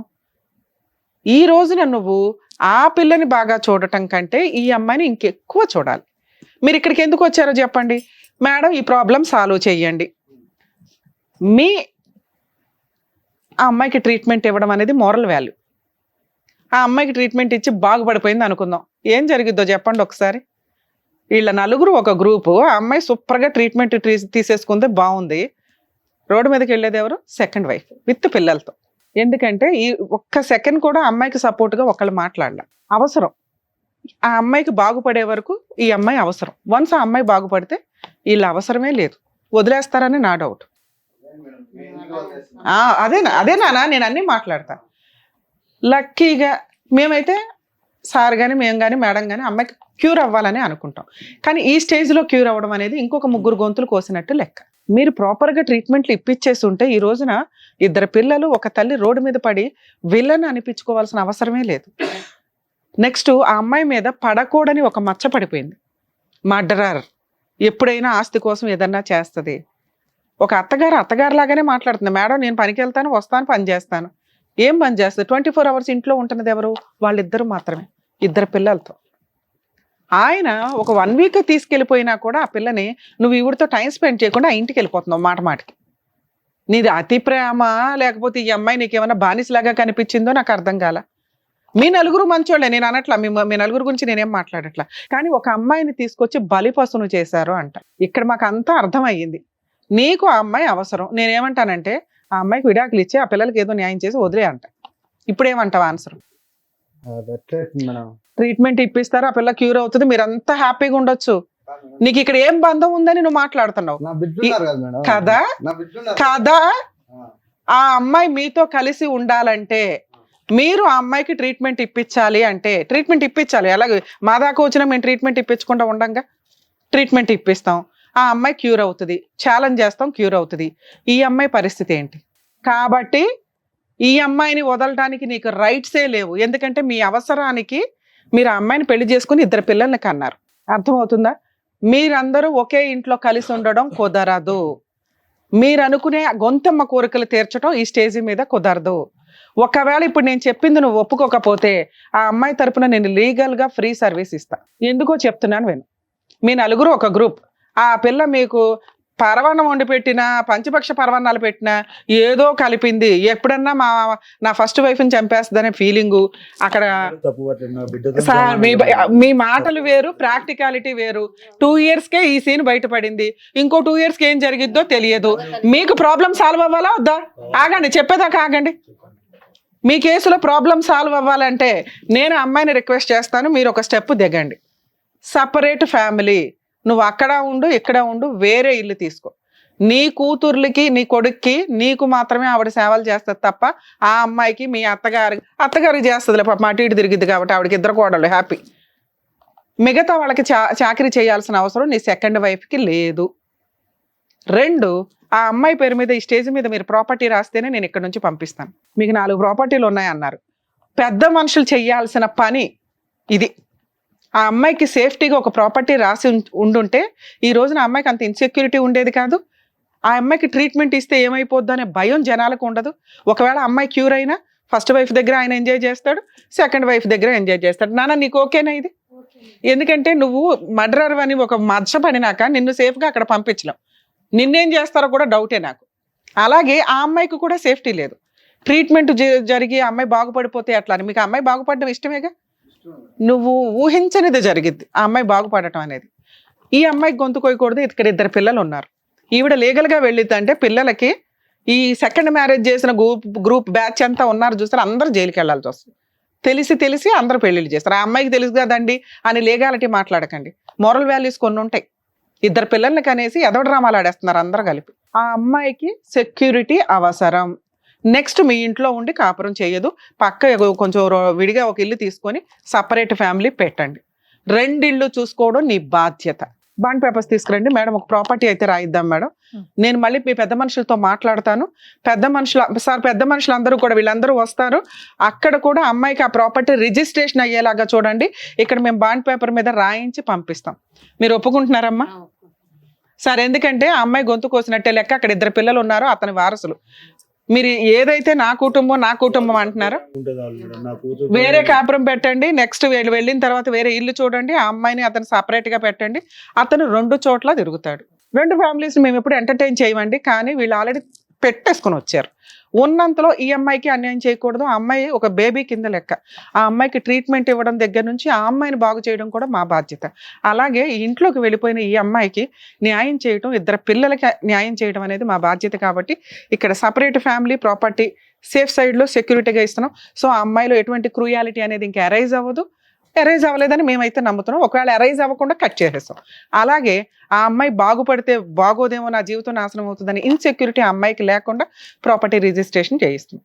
ఈ రోజున నువ్వు ఆ పిల్లని బాగా చూడటం కంటే ఈ అమ్మాయిని ఇంకెక్కువ చూడాలి. మీరు ఇక్కడికి ఎందుకు వచ్చారో చెప్పండి. మేడం ఈ ప్రాబ్లం సాల్వ్ చేయండి. ఆ అమ్మాయికి ట్రీట్మెంట్ ఇవ్వడం అనేది మోరల్ వాల్యూ. ఆ అమ్మాయికి ట్రీట్మెంట్ ఇచ్చి బాగుపడిపోయింది అనుకుందాం, ఏం జరిగిద్దో చెప్పండి ఒకసారి. వీళ్ళ 4 ఒక గ్రూపు, ఆ అమ్మాయి సూపర్గా ట్రీట్మెంట్ తీసేసుకుంది, బాగుంది. రోడ్డు మీదకి వెళ్ళేది ఎవరు? సెకండ్ వైఫ్ విత్ పిల్లలతో. ఎందుకంటే ఈ ఒక్క సెకండ్ కూడా అమ్మాయికి సపోర్ట్గా ఒకళ్ళు మాట్లాడలే. అవసరం ఆ అమ్మాయికి బాగుపడే వరకు ఈ అమ్మాయి అవసరం. వన్స్ ఆ అమ్మాయి బాగుపడితే వీళ్ళ అవసరమే లేదు, వదిలేస్తారని నా డౌట్. అదేనా నేను అన్నీ మాట్లాడతా. లక్కీగా మేమైతే సార్ కానీ మేము కానీ మేడం కానీ అమ్మాయికి క్యూర్ అవ్వాలని అనుకుంటాం. కానీ ఈ స్టేజ్లో క్యూర్ అవ్వడం అనేది ఇంకొక 3 గొంతులు కోసినట్టు లెక్క. మీరు ప్రాపర్గా ట్రీట్మెంట్లు ఇప్పించేసి ఉంటే ఈ రోజున 2 పిల్లలు ఒక తల్లి రోడ్డు మీద పడి విలన్ అనిపించుకోవాల్సిన అవసరమే లేదు. నెక్స్ట్ ఆ అమ్మాయి మీద పడకూడని ఒక మచ్చ పడిపోయింది. మర్డరర్, ఎప్పుడైనా ఆస్తి కోసం ఏదన్నా చేస్తుంది. ఒక అత్తగారు లాగానే మాట్లాడుతుంది. మేడం నేను పనికి వెళ్తాను, వస్తాను, పని చేస్తాను. ఏం పని చేస్తుంది? 24 hours ఇంట్లో ఉంటున్నది ఎవరు? వాళ్ళిద్దరు మాత్రమే, 2 పిల్లలతో. ఆయన ఒక 1 week తీసుకెళ్ళిపోయినా కూడా ఆ పిల్లని నువ్వు ఈవిడితో టైం స్పెండ్ చేయకుండా ఆ ఇంటికి వెళ్ళిపోతున్నావు మాటకి. నీది అతి ప్రేమ లేకపోతే ఈ అమ్మాయి నీకేమైనా బానిసలాగా కనిపించిందో నాకు అర్థం కాల. మీ 4 మంచోళ్ళే, నేను అనట్లా, మీ 4 గురించి నేనేం మాట్లాడట్లా. కానీ ఒక అమ్మాయిని తీసుకొచ్చి బలిపశును చేశారు అంట. ఇక్కడ మాకు అంతా అర్థమయ్యింది. నీకు ఆ అమ్మాయి అవసరం. నేనేమంటానంటే ఆ అమ్మాయికి విడాకులు ఇచ్చి ఆ పిల్లలకి ఏదో న్యాయం చేసి వదిలే అంట. ఇప్పుడేమంటావు ఆన్సర్? మేడం ట్రీట్మెంట్ ఇప్పిస్తారు, ఆ పిల్ల క్యూర్ అవుతుంది, మీరంతా హ్యాపీగా ఉండొచ్చు. నీకు ఇక్కడ ఏం బంధం ఉందని నువ్వు మాట్లాడుతున్నావు నా బిడ్డ ఉన్నారు కదా మేడం. కదా నా బిడ్డ ఉన్నారు. కదా. ఆ. ఆ అమ్మాయి మీతో కలిసి ఉండాలంటే మీరు ఆ అమ్మాయికి ట్రీట్మెంట్ ఇప్పించాలి అంటే ట్రీట్మెంట్ ఇప్పించాలి. అలాగే మా దాకా వచ్చినా మేము ట్రీట్మెంట్ ఇప్పించకుండా ఉండంగా ట్రీట్మెంట్ ఇప్పిస్తాం. ఆ అమ్మాయి క్యూర్ అవుతుంది, ఛాలెంజ్ చేస్తాం, క్యూర్ అవుతుంది. ఈ అమ్మాయి పరిస్థితి ఏంటి? కాబట్టి ఈ అమ్మాయిని వదలడానికి నీకు రైట్సే లేవు. ఎందుకంటే మీ అవసరానికి మీరు ఆ అమ్మాయిని పెళ్లి చేసుకుని 2 పిల్లల్ని కన్నారు. అర్థమవుతుందా? మీరందరూ ఒకే ఇంట్లో కలిసి ఉండడం కుదరదు. మీరు అనుకునే గొంతమ్మ కోరికలు తీర్చడం ఈ స్టేజ్ మీద కుదరదు. ఒకవేళ ఇప్పుడు నేను చెప్పింది నువ్వు ఒప్పుకోకపోతే ఆ అమ్మాయి తరపున నేను లీగల్గా ఫ్రీ సర్వీస్ ఇస్తా. ఎందుకో చెప్తున్నాను విను. మీ నలుగురు ఒక గ్రూప్. ఆ పిల్ల మీకు పరవాన్నం వండి పెట్టినా, పంచపక్ష పరవాన్నాలు పెట్టినా ఏదో కలిపింది. ఎప్పుడన్నా నా ఫస్ట్ వైఫ్ని చంపేస్తుందనే ఫీలింగు అక్కడ. తప్పు పట్టిన నా బిడ్డతో సార్ మీ మాటలు వేరు, ప్రాక్టికాలిటీ వేరు. 2 yearsకే ఈ సీన్ బయటపడింది. ఇంకో 2 yearsకి ఏం జరిగిద్దో తెలియదు. మీకు ప్రాబ్లం సాల్వ్ అవ్వాలా వద్దా? ఆగండి, చెప్పేదాకా ఆగండి. మీ కేసులో ప్రాబ్లం సాల్వ్ అవ్వాలంటే నేను అమ్మాయిని రిక్వెస్ట్ చేస్తాను, మీరు ఒక స్టెప్ దిగండి. Separate family. నువ్వు అక్కడ ఉండు, ఇక్కడ ఉండు, వేరే ఇల్లు తీసుకో. నీ కూతుర్లకి, నీ కొడుక్కి, నీకు మాత్రమే ఆవిడ సేవలు చేస్తుంది తప్ప ఆ అమ్మాయికి మీ అత్తగారికి చేస్తుందిలే. పాప అటు ఇటు తిరిగిద్ది కాబట్టి ఆవిడకి 2 కోడళ్ళు హ్యాపీ. మిగతా వాళ్ళకి చాకరీ చేయాల్సిన అవసరం నీ సెకండ్ వైఫ్కి లేదు. 2, ఆ అమ్మాయి పేరు మీద ఈ స్టేజ్ మీద మీరు ప్రాపర్టీ రాస్తేనే నేను ఇక్కడ నుంచి పంపిస్తాను. మీకు 4 ప్రాపర్టీలు ఉన్నాయన్నారు. పెద్ద మనుషులు చేయాల్సిన పని ఇది. ఆ అమ్మాయికి సేఫ్టీగా ఒక ప్రాపర్టీ రాసి ఉండుంటే ఈ రోజున ఆ అమ్మాయికి అంత ఇన్సెక్యూరిటీ ఉండేది కాదు. ఆ అమ్మాయికి ట్రీట్మెంట్ ఇస్తే ఏమైపోద్దు అనే భయం జనాలకు ఉండదు. ఒకవేళ అమ్మాయి క్యూర్ అయినా ఫస్ట్ వైఫ్ దగ్గర ఆయన ఎంజాయ్ చేస్తాడు, సెకండ్ వైఫ్ దగ్గర ఎంజాయ్ చేస్తాడు. నాన్న నీకు ఓకేనా ఇది? ఎందుకంటే నువ్వు మర్డరర్ అని ఒక మచ్చ పడినాక నిన్ను సేఫ్గా అక్కడ పంపించలేం. నిన్నేం చేస్తారో కూడా డౌటే నాకు. అలాగే ఆ అమ్మాయికి కూడా సేఫ్టీ లేదు. ట్రీట్మెంట్ జరిగి ఆ అమ్మాయి బాగుపడిపోతే అట్లా అని. మీకు ఆ అమ్మాయి బాగుపడడం ఇష్టమేగా? నువ్వు ఊహించనిది జరిగిద్ది ఆ అమ్మాయి బాగుపడటం అనేది. ఈ అమ్మాయికి గొంతు కోయకూడదు. ఇక్కడ 2 పిల్లలు ఉన్నారు. ఈవిడ లీగల్గా వెళ్ళిద్ది అంటే పిల్లలకి ఈ సెకండ్ మ్యారేజ్ చేసిన గ్రూప్ బ్యాచ్ అంతా ఉన్నారు చూస్తారు, అందరూ జైలుకి వెళ్ళాల్సి వస్తుంది. తెలిసి అందరూ పెళ్లిళ్ళు చేస్తారు. ఆ అమ్మాయికి తెలుసు కదండి అని లీగాలిటీ మాట్లాడకండి. మోరల్ వాల్యూస్ కొన్ని ఉంటాయి. 2 పిల్లల్ని కనేసి ఎదో డ్రామాలు ఆడేస్తున్నారు అందరూ కలిపి. ఆ అమ్మాయికి సెక్యూరిటీ అవసరం. నెక్స్ట్ మీ ఇంట్లో ఉండి కాపురం చేయదు, పక్క కొంచెం విడిగా ఒక ఇల్లు తీసుకొని సపరేట్ ఫ్యామిలీ పెట్టండి. 2 ఇళ్ళు చూసుకోవడం నీ బాధ్యత. బాండ్ పేపర్స్ తీసుకురండి మేడం. ఒక ప్రాపర్టీ అయితే రాయిద్దాం మేడం. నేను మళ్ళీ మీ పెద్ద మనుషులతో మాట్లాడతాను. పెద్ద మనుషులు అందరూ కూడా వీళ్ళందరూ వస్తారు. అక్కడ కూడా అమ్మాయికి ఆ ప్రాపర్టీ రిజిస్ట్రేషన్ అయ్యేలాగా చూడండి. ఇక్కడ మేము బాండ్ పేపర్ మీద రాయించి పంపిస్తాం. మీరు ఒప్పుకుంటున్నారమ్మా? సార్, ఎందుకంటే ఆ అమ్మాయి గొంతు కోసినట్టే లెక్క. అక్కడ 2 పిల్లలు ఉన్నారు, అతని వారసులు. మీరు ఏదైతే నా కుటుంబం అంటున్నారో వేరే కాపురం పెట్టండి. నెక్స్ట్ వెళ్ళిన తర్వాత వేరే ఇల్లు చూడండి. ఆ అమ్మాయిని అతను సపరేట్ గా పెట్టండి. అతను 2 చోట్ల తిరుగుతాడు. 2 ఫ్యామిలీస్ మేము ఎప్పుడు ఎంటర్టైన్ చేయమండి. కానీ వీళ్ళు ఆల్రెడీ పెట్టేసుకుని వచ్చారు. ఉన్నంతలో ఈ అమ్మాయికి అన్యాయం చేయకూడదు. ఆ అమ్మాయి ఒక బేబీ కింద లెక్క. ఆ అమ్మాయికి ట్రీట్మెంట్ ఇవ్వడం దగ్గర నుంచి ఆ అమ్మాయిని బాగు చేయడం కూడా మా బాధ్యత. అలాగే ఇంట్లోకి వెళ్ళిపోయిన ఈ అమ్మాయికి న్యాయం చేయడం, 2 పిల్లలకి న్యాయం చేయడం అనేది మా బాధ్యత. కాబట్టి ఇక్కడ సపరేట్ ఫ్యామిలీ, ప్రాపర్టీ, సేఫ్ సైడ్లో సెక్యూరిటీగా ఇస్తున్నాం. సో ఆ అమ్మాయిలో ఎటువంటి క్రూయాలిటీ అనేది ఇంకా అరైజ్ అవ్వదు. అరైజ్ అవ్వలేదని మేమైతే నమ్ముతున్నాం. ఒకవేళ అరైజ్ అవ్వకుండా కట్ చేసేస్తాం. అలాగే ఆ అమ్మాయి బాగుపడితే బాగోదేమో, నా జీవితం నాశనం అవుతుందని ఇన్సెక్యూరిటీ ఆ అమ్మాయికి లేకుండా ప్రాపర్టీ రిజిస్ట్రేషన్ చేయిస్తుంది.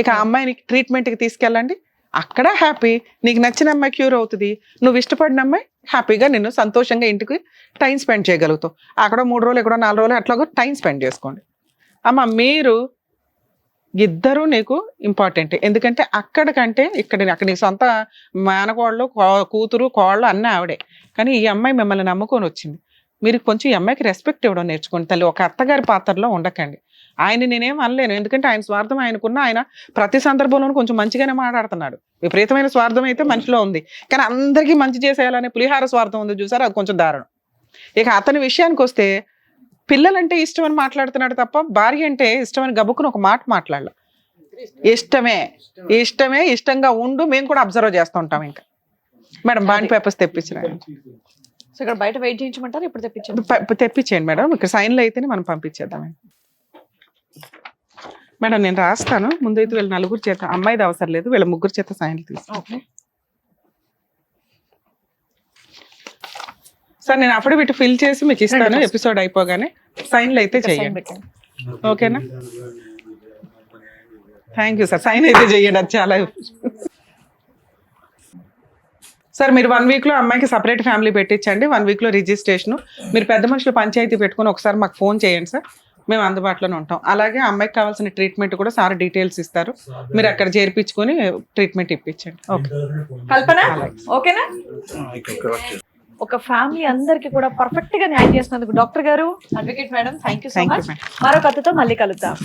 ఇక ఆ అమ్మాయిని ట్రీట్మెంట్కి తీసుకెళ్ళండి. అక్కడ హ్యాపీ. నీకు నచ్చిన అమ్మాయి క్యూర్ అవుతుంది. నువ్వు ఇష్టపడిన అమ్మాయి హ్యాపీగా నిన్ను సంతోషంగా ఇంటికి టైం స్పెండ్ చేయగలుగుతావు. అక్కడ 3 రోజులు, ఎక్కడో 4 రోజులు అట్లాగో టైం స్పెండ్ చేసుకోండి. అమ్మ, మీరు ఇద్దరు నీకు ఇంపార్టెంట్. ఎందుకంటే అక్కడ నీ సొంత మేనకోళ్ళు, కూతురు, కోళ్ళు అన్నీ ఆవిడే. కానీ ఈ అమ్మాయి మిమ్మల్ని నమ్ముకొని వచ్చింది. మీరు కొంచెం ఈ అమ్మాయికి రెస్పెక్ట్ ఇవ్వడం నేర్చుకోండి తల్లి. ఒక అత్తగారి పాత్రలో ఉండకండి. ఆయన నేనేం అనలేను, ఎందుకంటే ఆయన స్వార్థం ఆయనకున్న. ఆయన ప్రతి సందర్భంలోనూ కొంచెం మంచిగానే మాట్లాడుతున్నాడు. విపరీతమైన స్వార్థం అయితే మనిషిలో ఉంది. కానీ అందరికీ మంచి చేసేయాలనే పులిహార స్వార్థం ఉంది చూసారు, అది కొంచెం దారుణం. ఇక అతని విషయానికి వస్తే పిల్లలంటే ఇష్టం అని మాట్లాడుతున్నాడు తప్ప భార్య అంటే ఇష్టమని గబుక్కుని ఒక మాట మాట్లాడాల. ఇష్టంగా ఉండు. మేము కూడా అబ్జర్వ్ చేస్తూ ఉంటాం. ఇంకా మేడం బాండ్ పేపర్స్ తెప్పించిన ఇక్కడ బయట వెయిట్ చేయించమంటారు, ఇప్పుడు తెప్పించేయండి మేడం. ఇక్కడ సైన్లు అయితేనే మనం పంపించేద్దాం మేడం. నేను రాస్తాను. ముందైతే వీళ్ళ 4 చేత, అమ్మాయిది అవసరం లేదు, వీళ్ళ 3 చేత సైన్లు తీసుకో. సార్ నేను అఫిడవిట్ ఫిల్ చేసి మీకు ఇస్తాను ఎపిసోడ్ అయిపోగానే, సైన్లు అయితే సైన్ చెయ్యండి. పెట్టండి. ఓకేనా? Thank you sir. సైన్ అయితే చెయ్యండి, అది చాలా. సార్ మీరు 1 వీక్ లో అమ్మాయికి సపరేట్ ఫ్యామిలీ పెట్టించండి. 1 వీక్ లో రిజిస్ట్రేషన్. మీరు పెద్ద మనుషులు పంచాయతీ పెట్టుకుని ఒకసారి మాకు ఫోన్ చేయండి సార్, మేము అందుబాటులోనే ఉంటాం. అలాగే అమ్మాయికి కావాల్సిన ట్రీట్మెంట్ కూడా సార్ డీటెయిల్స్ ఇస్తారు, మీరు అక్కడ చేర్పించుకొని ట్రీట్మెంట్ ఇప్పించండి. ఓకే కల్పన ఓకేనా? ఒక ఫ్యామిలీ అందరికి కూడా పర్ఫెక్ట్ గా న్యాయం చేసినందుకు డాక్టర్ గారు, advocate madam, thank you so thank you much. Madam. మరో కథతో మళ్ళీ కలుద్దాం.